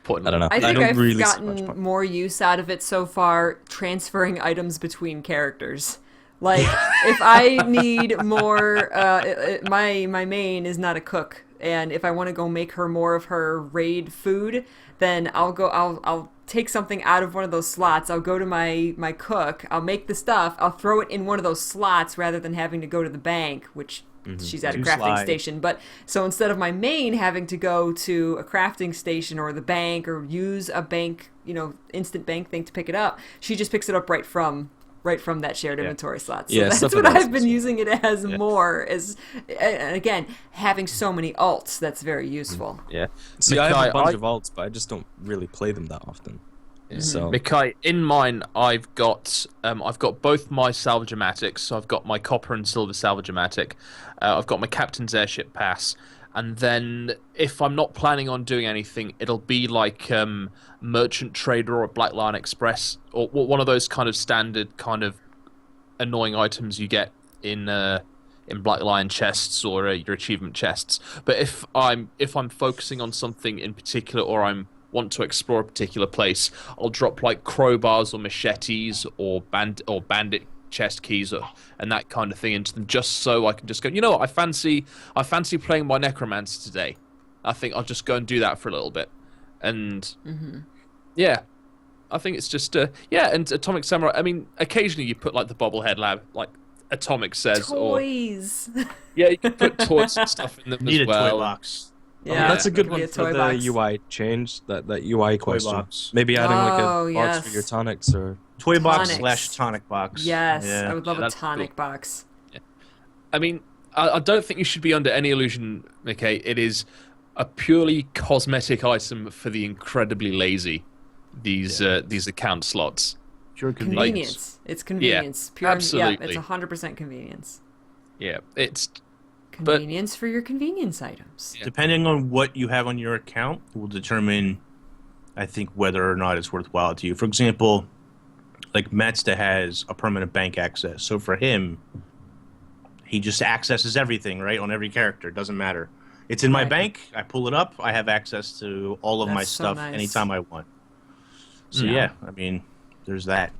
Putting I don't know. I think don't I've really see gotten much point. more use out of it so far transferring items between characters. Like, if I need more, my main is not a cook, and if I want to go make her more of her raid food, then I'll take something out of one of those slots. I'll go to my cook. I'll make the stuff. I'll throw it in one of those slots rather than having to go to the bank, which she's at a Too crafting sly. station. But so instead of my main having to go to a crafting station or the bank or use a bank, instant bank thing to pick it up, she just picks it up right from that shared inventory slot. So Yeah, that's stuff what like that I've been using it as more. And again, having so many alts, that's very useful. Yeah. See, I have Mikai, a bunch of alts, but I just don't really play them that often. So Mikai, in mine, I've got both my salvagematics. So I've got my copper and silver salvagematic. I've got my captain's airship pass, and then if I'm not planning on doing anything, it'll be like merchant trader or Black Lion Express or one of those kind of standard kind of annoying items you get in Black Lion chests or your achievement chests. But if I'm focusing on something in particular or want to explore a particular place, I'll drop like crowbars or machetes or bandit chest keys and that kind of thing into them, just so I can just go, you know what, I fancy playing my necromancer today. I think I'll just go and do that for a little bit. And yeah, I think it's just and Atomic Samurai, I mean, occasionally you put like the bobblehead lab, like Atomic says, Toys. or yeah, you can put toys and stuff in them Need as a well. toy box. Yeah, that's a it good could be one a for toy the box. UI change. That UI question. box. Maybe adding like Oh, a box yes. for your tonics or. Toy box Tonics. / tonic box. Yes, Yeah. I would love a that's tonic cool. box. I mean, I don't think you should be under any illusion, okay? It is a purely cosmetic item for the incredibly lazy. These account slots. Pure Convenience. It's convenience. Pure. absolutely. Yeah, it's 100% convenience. Yeah, it's Convenience for your convenience items. Depending on what you have on your account will determine, I think, whether or not it's worthwhile to you. For example, like Mazda has a permanent bank access. So for him, he just accesses everything, right, on every character. It doesn't matter. It's in my Right. bank. I pull it up. I have access to all of my That's so stuff nice. anytime I want. So Yeah. yeah, I mean, there's that.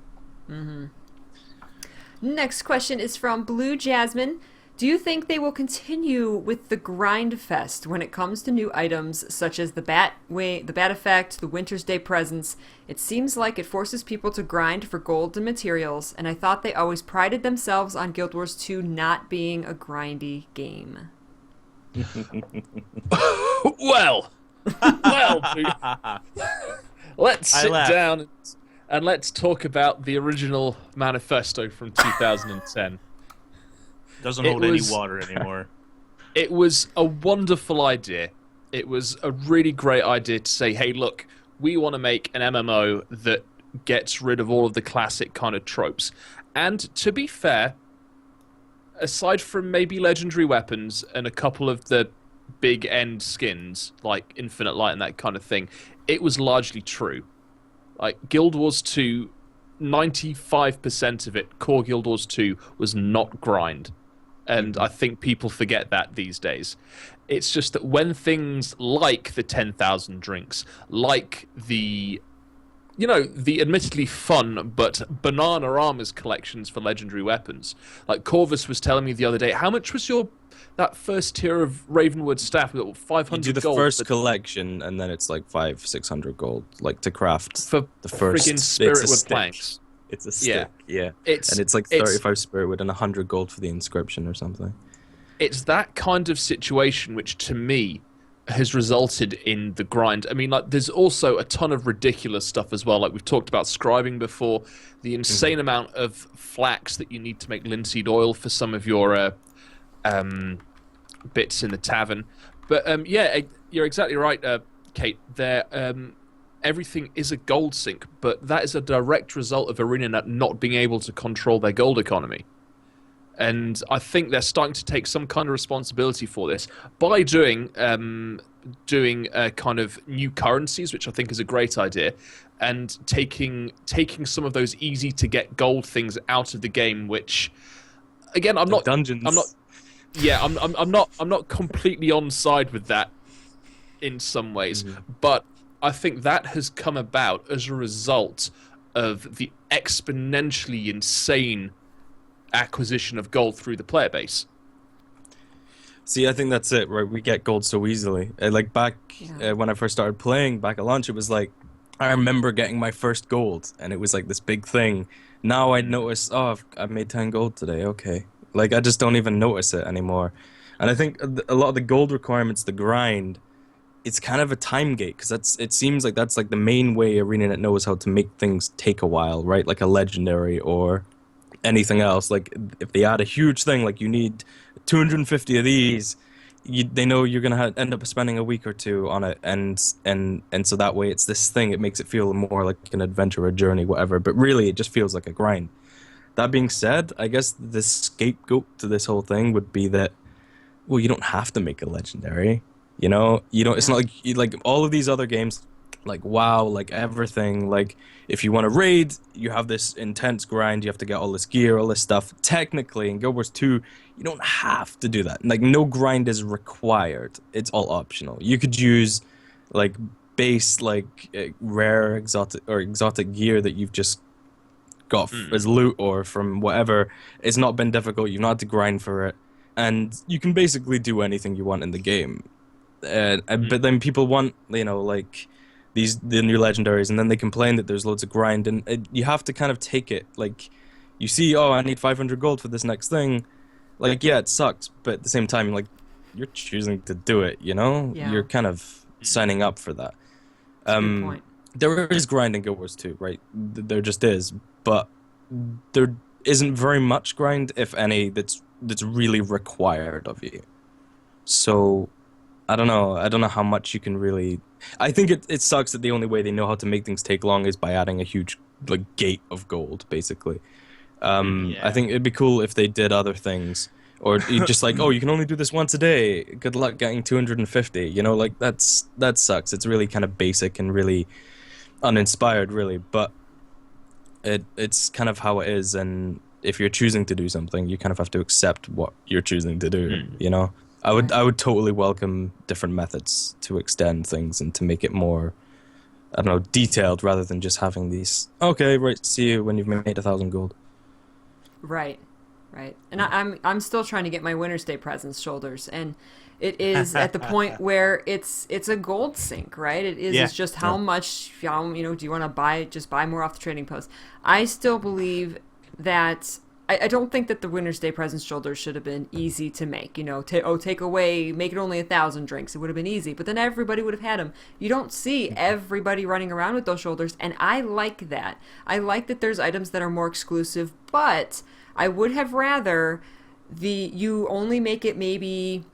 Next question is from Blue Jasmine. Do you think they will continue with the grind fest when it comes to new items such as the bat effect, the Winter's Day presents? It seems like it forces people to grind for gold and materials, and I thought they always prided themselves on Guild Wars 2 not being a grindy game. Well, let's sit down and let's talk about the original manifesto from 2010. Doesn't hold any water anymore. It was a wonderful idea. It was a really great idea to say, hey, look, we want to make an MMO that gets rid of all of the classic kind of tropes. And to be fair, aside from maybe legendary weapons and a couple of the big end skins, like Infinite Light and that kind of thing, it was largely true. Like, Guild Wars 2, 95% of it, core Guild Wars 2, was not grind. And I think people forget that these days. It's just that when things like the 10,000 drinks, like the admittedly fun but banana armors collections for legendary weapons, like Corvus was telling me the other day, how much was that first tier of Ravenwood staff? 500 You do the gold first collection, and then it's like 500-600 gold, like to craft for the first friggin' Spiritwood stick. planks. It's a stick, yeah. And it's like 35 Spiritwood and 100 gold for the inscription or something. It's that kind of situation which, to me, has resulted in the grind. I mean, like, there's also a ton of ridiculous stuff as well. Like, we've talked about scribing before, the insane amount of flax that you need to make linseed oil for some of your bits in the tavern. But yeah, you're exactly right, Kate. Everything is a gold sink, but that is a direct result of ArenaNet not being able to control their gold economy. And I think they're starting to take some kind of responsibility for this by doing kind of new currencies, which I think is a great idea, and taking some of those easy to get gold things out of the game. Which, again, I'm not dungeons. I'm not completely on side with that in some ways, but I think that has come about as a result of the exponentially insane acquisition of gold through the player base. See, I think that's it, right? We get gold so easily. Like back when I first started playing back at launch, it was like, I remember getting my first gold, and it was like this big thing. Now I notice, oh, I've made 10 gold today, okay. Like, I just don't even notice it anymore. And I think a lot of the gold requirements, the grind, it's kind of a time gate, because it seems like that's like the main way ArenaNet knows how to make things take a while, right? Like a legendary or anything else. Like, if they add a huge thing, like you need 250 of these, they know you're gonna end up spending a week or two on it, and so that way it's this thing. It makes it feel more like an adventure, a journey, whatever. But really, it just feels like a grind. That being said, I guess the scapegoat to this whole thing would be that, well, you don't have to make a legendary. You know, it's not like all of these other games, like WoW, like everything. Like, if you want to raid, you have this intense grind. You have to get all this gear, all this stuff. Technically, in Guild Wars 2, you don't have to do that. Like, no grind is required. It's all optional. You could use like base, like rare exotic gear that you've just got as loot or from whatever. It's not been difficult. You've not had to grind for it, and you can basically do anything you want in the game. But then people want, like the new legendaries, and then they complain that there's loads of grind, and you have to kind of take it. Like, you see, oh, I need 500 gold for this next thing. Like, yeah, it sucks, but at the same time, like, you're choosing to do it, Yeah. You're kind of signing up for that. That's a good point. There is grind in Guild Wars 2, right? There just is, but there isn't very much grind, if any, that's really required of you. So I don't know how much you can really. I think it sucks that the only way they know how to make things take long is by adding a huge gate of gold, basically. I think it'd be cool if they did other things, or just like, oh, you can only do this once a day. Good luck getting 250. Like that sucks. It's really kind of basic and really uninspired, really. But it's kind of how it is, and if you're choosing to do something, you kind of have to accept what you're choosing to do. I would totally welcome different methods to extend things and to make it more, I don't know, detailed rather than just having these. Okay, right. See you when you've made 1,000 gold. Right, right. And I'm still trying to get my Winter's Day presents shoulders, and it is at the point where it's a gold sink, right? It is. Yeah. It's just how much do you want to buy more off the trading post? I still believe that. I don't think that the Winter's Day presents shoulders should have been easy to make. Take away, make it only 1,000 drinks. It would have been easy, but then everybody would have had them. You don't see everybody running around with those shoulders, and I like that. I like that there's items that are more exclusive, but I would have rather you only make it maybe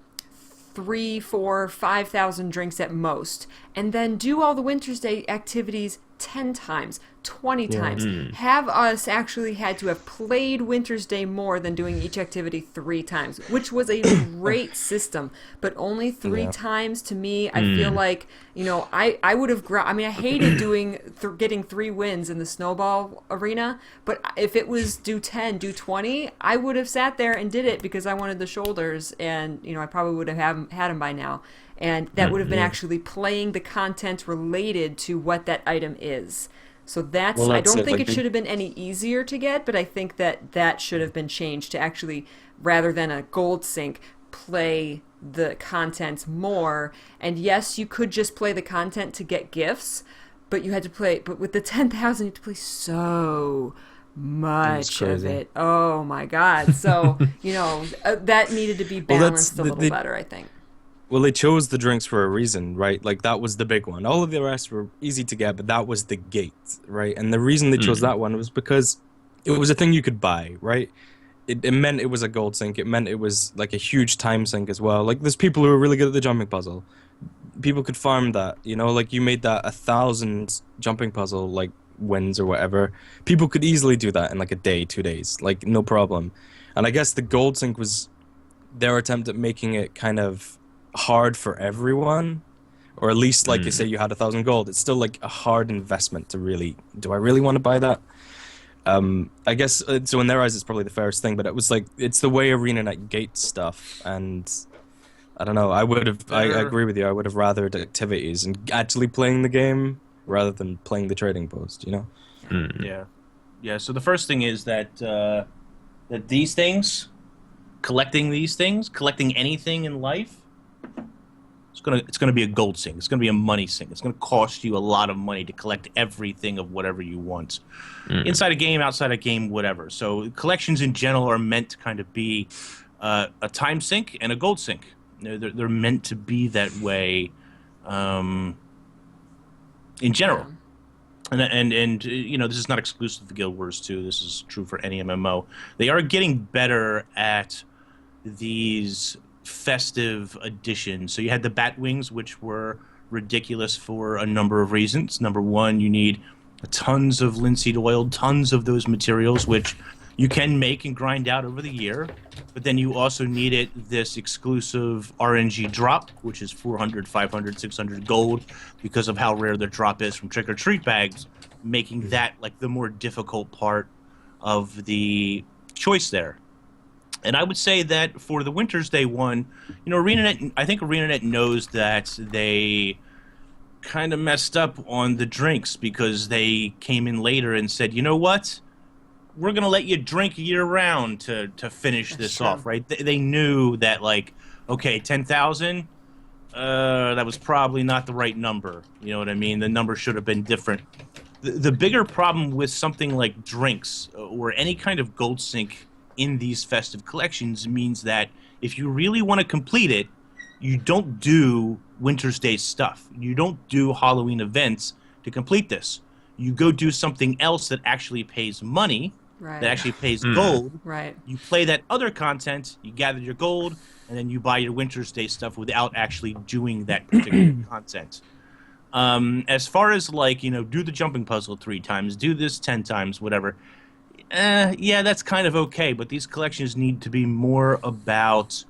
3, 4, 5,000 drinks at most, and then do all the Winter's Day activities 10 times, 20 times. Have us actually had to have played Winter's Day more than doing each activity 3 times, which was a great system, but only 3 times to me, I feel like, I would have, I hated getting 3 wins in the snowball arena, but if it was do 10, do 20, I would have sat there and did it because I wanted the shoulders, and, I probably would have had them by now. And that would have been actually playing the content related to what that item is. So that's I don't think it should have been any easier to get, but I think that should have been changed to actually, rather than a gold sink, play the content more. And yes, you could just play the content to get gifts, but you had to play, but with the 10,000, you had to play so much of it. Oh my God. So, that needed to be balanced a little better, I think. Well, they chose the drinks for a reason, right? Like, that was the big one. All of the rest were easy to get, but that was the gate, right? And the reason they chose that one was because it was a thing you could buy, right? It meant it was a gold sink. It meant it was, like, a huge time sink as well. Like, there's people who are really good at the jumping puzzle. People could farm that, Like, you made that 1,000 jumping puzzle, like, wins or whatever. People could easily do that in, like, a day, 2 days. Like, no problem. And I guess the gold sink was their attempt at making it kind of hard for everyone, or at least, like you say, you had 1,000 gold. It's still like a hard investment to really, do I really want to buy that? I guess so in their eyes it's probably the fairest thing, but it was like, it's the way ArenaNet gates stuff, and I don't know, I agree with you. I would have rathered activities and actually playing the game rather than playing the trading post, Yeah, so the first thing is that that these things, collecting anything in life, it's gonna be a gold sink. It's gonna be a money sink. It's gonna cost you a lot of money to collect everything of whatever you want, inside a game, outside a game, whatever. So collections in general are meant to kind of be a time sink and a gold sink. They're meant to be that way, in general. And this is not exclusive to Guild Wars 2. This is true for any MMO. They are getting better at these festive additions. So you had the bat wings, which were ridiculous for a number of reasons. Number one, you need tons of linseed oil, tons of those materials, which you can make and grind out over the year. But then you also needed this exclusive RNG drop, which is 400, 500, 600 gold, because of how rare the drop is from trick-or-treat bags, making that like the more difficult part of the choice there. And I would say that for the Winter's Day one, ArenaNet, I think ArenaNet knows that they kind of messed up on the drinks because they came in later and said, you know what? We're going to let you drink year-round to finish this off, right? They knew that, like, okay, 10,000, that was probably not the right number. You know what I mean? The number should have been different. The bigger problem with something like drinks or any kind of gold sink in these festive collections means that if you really want to complete it, you don't do Winter's Day stuff. You don't do Halloween events to complete this. You go do something else that actually pays money, that actually pays gold. Right. You play that other content, you gather your gold, and then you buy your Winter's Day stuff without actually doing that particular content. As far as, like, do the jumping puzzle 3 times, do this 10 times, whatever, yeah, that's kind of okay, but these collections need to be more about,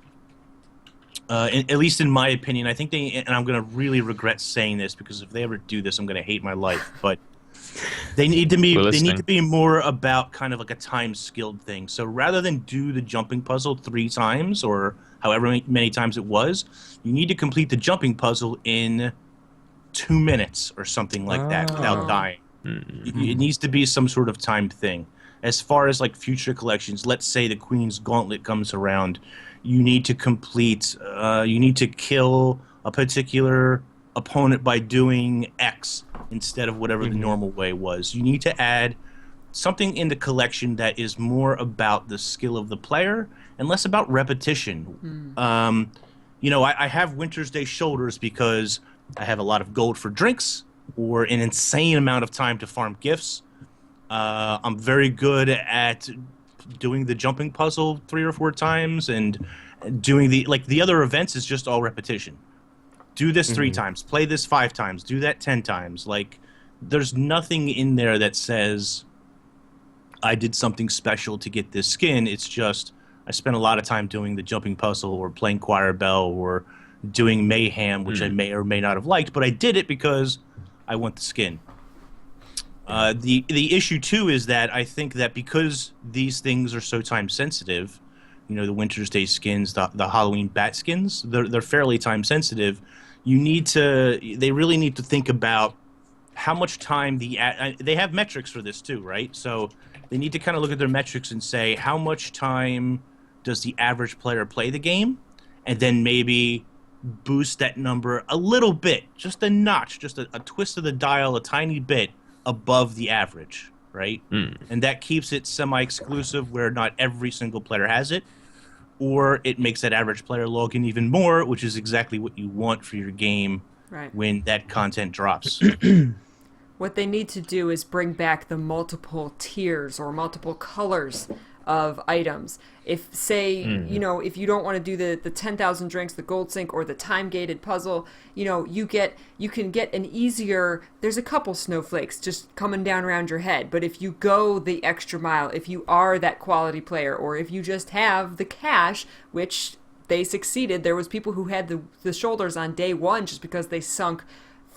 at least in my opinion, I think and I'm going to really regret saying this, because if they ever do this, I'm going to hate my life, but They need to be. We're They listening. need to be more about kind of like a time skilled thing. So rather than do the jumping puzzle 3 times or however many times it was, you need to complete the jumping puzzle in 2 minutes or something like that without dying. It needs to be some sort of timed thing. As far as like future collections, let's say the Queen's Gauntlet comes around, you need to complete. You need to kill a particular opponent by doing X instead of whatever the normal way was. You need to add something in the collection that is more about the skill of the player and less about repetition. You know, I have Winter's Day shoulders because I have a lot of gold for drinks or an insane amount of time to farm gifts. I'm very good at doing the jumping puzzle 3 or 4 times, and doing the other events is just all repetition. Do this 3 times, play this 5 times, do that 10 times. Like, there's nothing in there that says I did something special to get this skin. It's just I spent a lot of time doing the jumping puzzle or playing Choir Bell or doing Mayhem, which I may or may not have liked, but I did it because I want the skin. The issue too is that I think that because these things are so time sensitive, you know, the Winter's Day skins, the Halloween bat skins, they're fairly time sensitive. They really need to think about how much time they have metrics for this too, right? So they need to kind of look at their metrics and say how much time does the average player play the game, and then maybe boost that number a little bit, just a notch, just a twist of the dial, a tiny bit above the average, right? And that keeps it semi-exclusive where not every single player has it, or it makes that average player log in even more, which is exactly what you want for your game when that content drops. What they need to do is bring back the multiple tiers or multiple colors of items. If, say, you know, if you don't want to do the 10,000 drinks, the gold sink, or the time-gated puzzle, you know, you can get an easier, there's a couple snowflakes just coming down around your head, but if you go the extra mile, if you are that quality player, or if you just have the cash, which they succeeded, there was people who had the shoulders on day 1 just because they sunk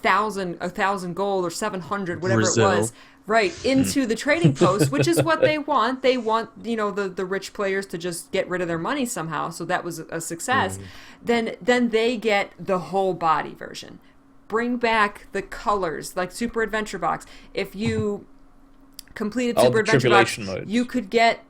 1,000 gold or 700, whatever Brazil. it was, right, into the trading post, which is what they want. They want, you know, the rich players to just get rid of their money somehow. So that was a success. Then they get the whole body version. Bring back the colors, like Super Adventure Box. If you completed All Super the Adventure Box, tribulation modes. you could get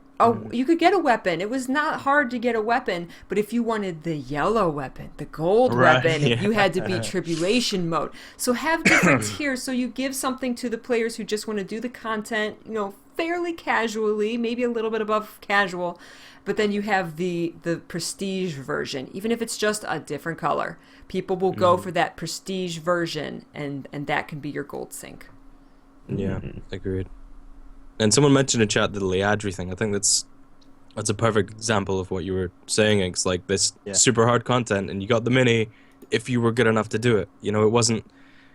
a weapon. It was not hard to get a weapon, but if you wanted the yellow weapon, the gold weapon, you had to be tribulation mode. So have different tiers, so you give something to the players who just want to do the content, you know, fairly casually, maybe a little bit above casual, but then you have the prestige version, even if it's just a different color. People will go for that prestige version, and that can be your gold sink. Yeah, agreed. And someone mentioned in chat the Liadri thing. I think that's a perfect example of what you were saying. It's like this super hard content, and you got the mini if you were good enough to do it. You know, it wasn't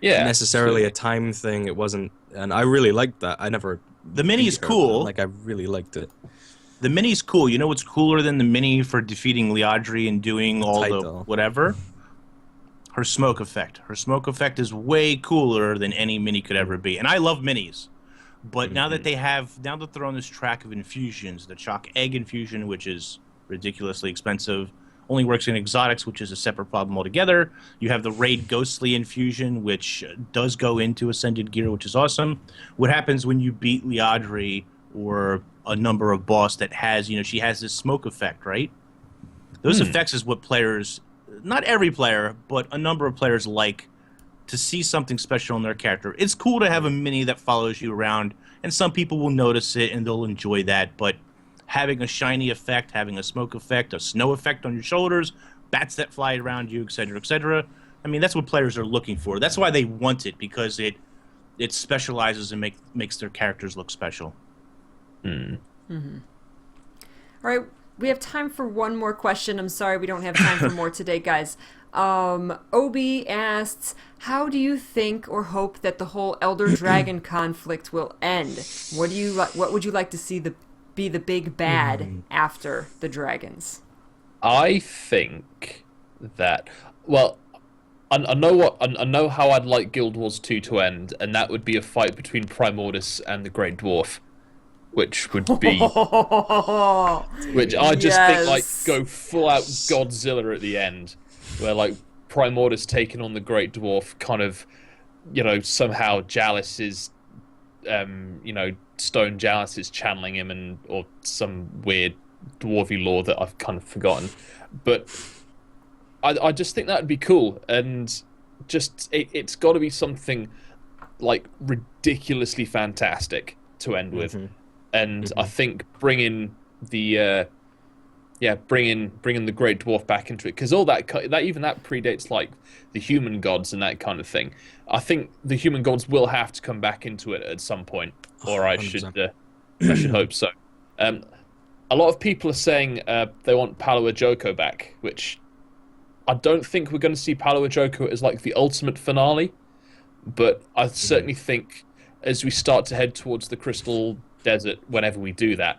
necessarily a time thing. It wasn't, and I really liked that. The mini is cool. Like, I really liked it. The mini's cool. You know what's cooler than the mini for defeating Liadri and doing all the whatever? Her smoke effect. Her smoke effect is way cooler than any mini could ever be. And I love minis. But now that they're on this track of infusions, the chalk egg infusion, which is ridiculously expensive, only works in exotics, which is a separate problem altogether. You have the raid ghostly infusion, which does go into ascended gear, which is awesome. What happens when you beat Liadri or a number of boss that has, you know, she has this smoke effect, right? Those effects is what players, not every player, but a number of players like to see something special in their character. It's cool to have a mini that follows you around, and some people will notice it and they'll enjoy that, but having a shiny effect, having a smoke effect, a snow effect on your shoulders, bats that fly around you, etc., I mean, that's what players are looking for. That's why they want it, because it specializes and makes their characters look special. All right, we have time for one more question. I'm sorry we don't have time for more today, guys. Obi asks, how do you think or hope that the whole Elder Dragon conflict will end? What would you like to see be the big bad after the dragons? I think that, well, I I know how I'd like Guild Wars 2 to end, and that would be a fight between Primordus and the Great Dwarf, which would be, which I just think like Yes. go full out Godzilla at the end, where like Primordus taking on the Great Dwarf, kind of, somehow Jalis is, Stone Jalis is channeling him, or some weird dwarvy lore that I've kind of forgotten, but I just think that would be cool, and just it's got to be something like ridiculously fantastic to end with, and I think bringing the bringing the Great Dwarf back into it, because all that predates like the human gods and that kind of thing. I think the human gods will have to come back into it at some point, or I should hope so. A lot of people are saying they want Palo Joko back, which I don't think we're going to see Palo Joko as like the ultimate finale, but I certainly think as we start to head towards the Crystal Desert, whenever we do that,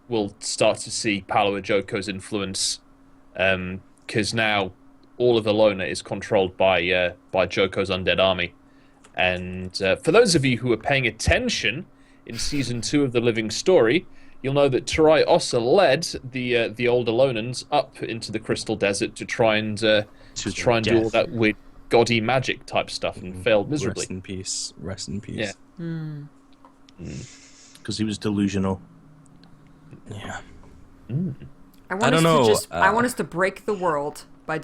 we'll start to see Palo Joko's influence, because now all of Alona is controlled by Joko's undead army. And for those of you who are paying attention in Season 2 of The Living Story, you'll know that Tarai Ossa led the old Alonans up into the Crystal Desert to try and do all that weird gaudy magic type stuff, and failed miserably. Rest in peace. Rest in peace. Yeah. Because he was delusional. Yeah. I want us to break the world by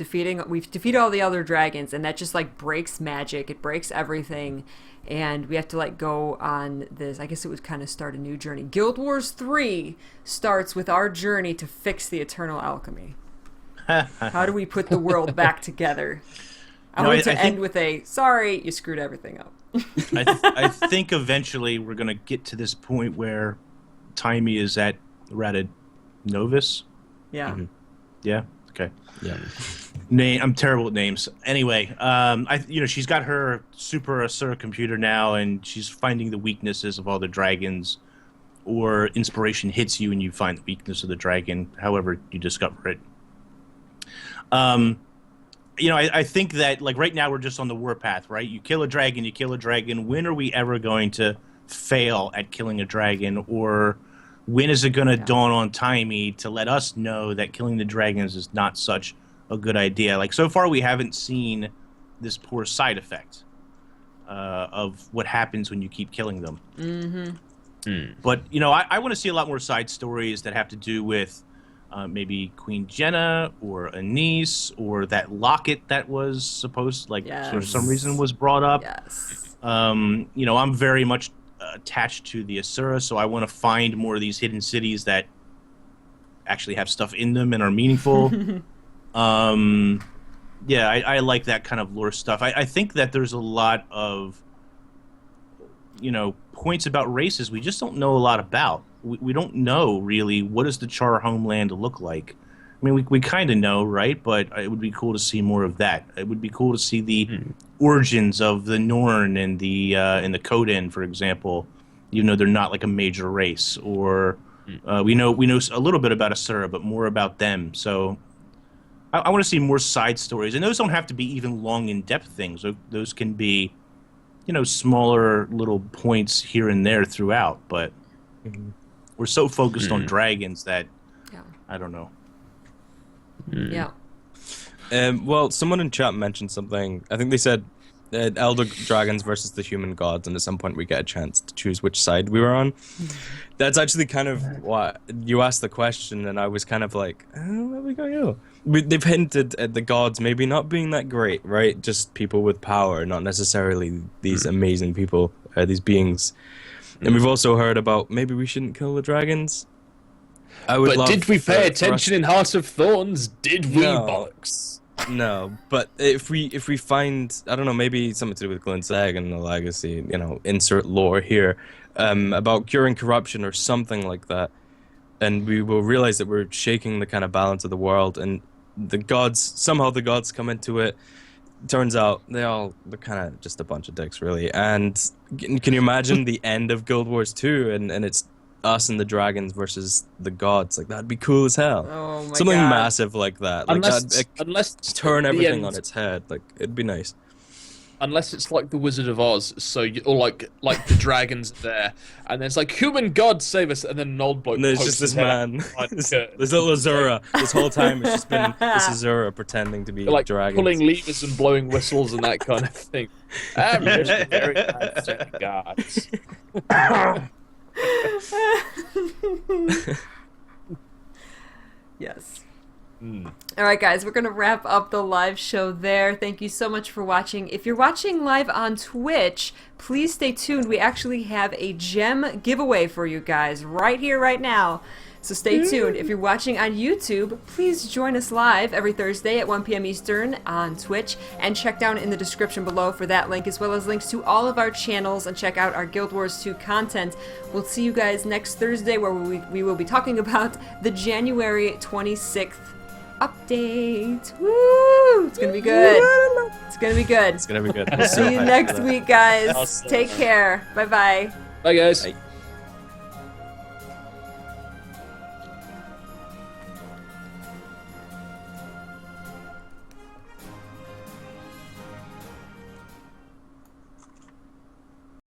we've defeated all the other dragons, and that just like breaks magic. It breaks everything. And we have to like go on this, I guess it would kind of start a new journey. Guild Wars 3 starts with our journey to fix the eternal alchemy. How do we put the world back together? I want to end with sorry, you screwed everything up. I think eventually we're going to get to this point where Timey is at Ratted Novus. Yeah. Yeah? Okay. Yeah. I'm terrible at names. Anyway, she's got her super Asura computer now, and she's finding the weaknesses of all the dragons, or inspiration hits you and you find the weakness of the dragon, however you discover it. I think that like right now we're just on the warpath, right? You kill a dragon. When are we ever going to fail at killing a dragon, or when is it going to dawn on Timey to let us know that killing the dragons is not such a good idea? Like, so far we haven't seen this poor side effect of what happens when you keep killing them. But, I want to see a lot more side stories that have to do with maybe Queen Jenna or Anise, or that locket that was supposed, for some reason was brought up. Yes. I'm very much attached to the Asura, so I want to find more of these hidden cities that actually have stuff in them and are meaningful. I like that kind of lore stuff. I think that there's a lot of points about races we just don't know a lot about. We don't know really what does the Char homeland look like. I mean, we kind of know, right? But it would be cool to see more of that. It would be cool to see the origins of the Norn and the Coden, for example. They're not like a major race. Or we know a little bit about Asura, but more about them. So I want to see more side stories, and those don't have to be even long, in-depth things. Those can be, smaller little points here and there throughout. But we're so focused on dragons that I don't know. Yeah. Well, someone in chat mentioned something. I think they said elder dragons versus the human gods, and at some point we get a chance to choose which side we were on. That's actually kind of what you asked the question, and I was kind of like, where we go? They've hinted at the gods maybe not being that great, right? Just people with power, not necessarily these amazing people, these beings. And we've also heard about maybe we shouldn't kill the dragons. But did we pay attention in Heart of Thorns? Did we, bollocks? No, but if we find, I don't know, maybe something to do with Glint's Egg and the legacy, insert lore here, about curing corruption or something like that, and we will realize that we're shaking the kind of balance of the world, and somehow the gods come into it. Turns out they're kind of just a bunch of dicks, really. And can you imagine the end of Guild Wars 2 and it's us and the dragons versus the gods. Like that'd be cool as hell. Oh my Something god. massive like that. Like Unless turn at the everything end- on its head. Like it'd be nice. Unless it's like the Wizard of Oz, or like the dragons there, and there's like human gods save us, and then an old bloke. And there's pokes just this his head out man, behind the this curtain. little Azura. This whole time it's just been this Azura pretending to be like dragons. pulling levers and blowing whistles and that kind of thing. I'm just a very nice set of gods. Yes. All right, guys, we're going to wrap up the live show there. Thank you so much for watching. If you're watching live on Twitch, please stay tuned. We actually have a gem giveaway for you guys right here, right now. So stay tuned. If you're watching on YouTube, please join us live every Thursday at 1 p.m. Eastern on Twitch, and check down in the description below for that link, as well as links to all of our channels, and check out our Guild Wars 2 content. We'll see you guys next Thursday, where we will be talking about the January 26th update. Woo! It's gonna be good. It's gonna be good. It's gonna be good. See you next week, guys. Take care. Bye-bye. Bye, guys. Bye.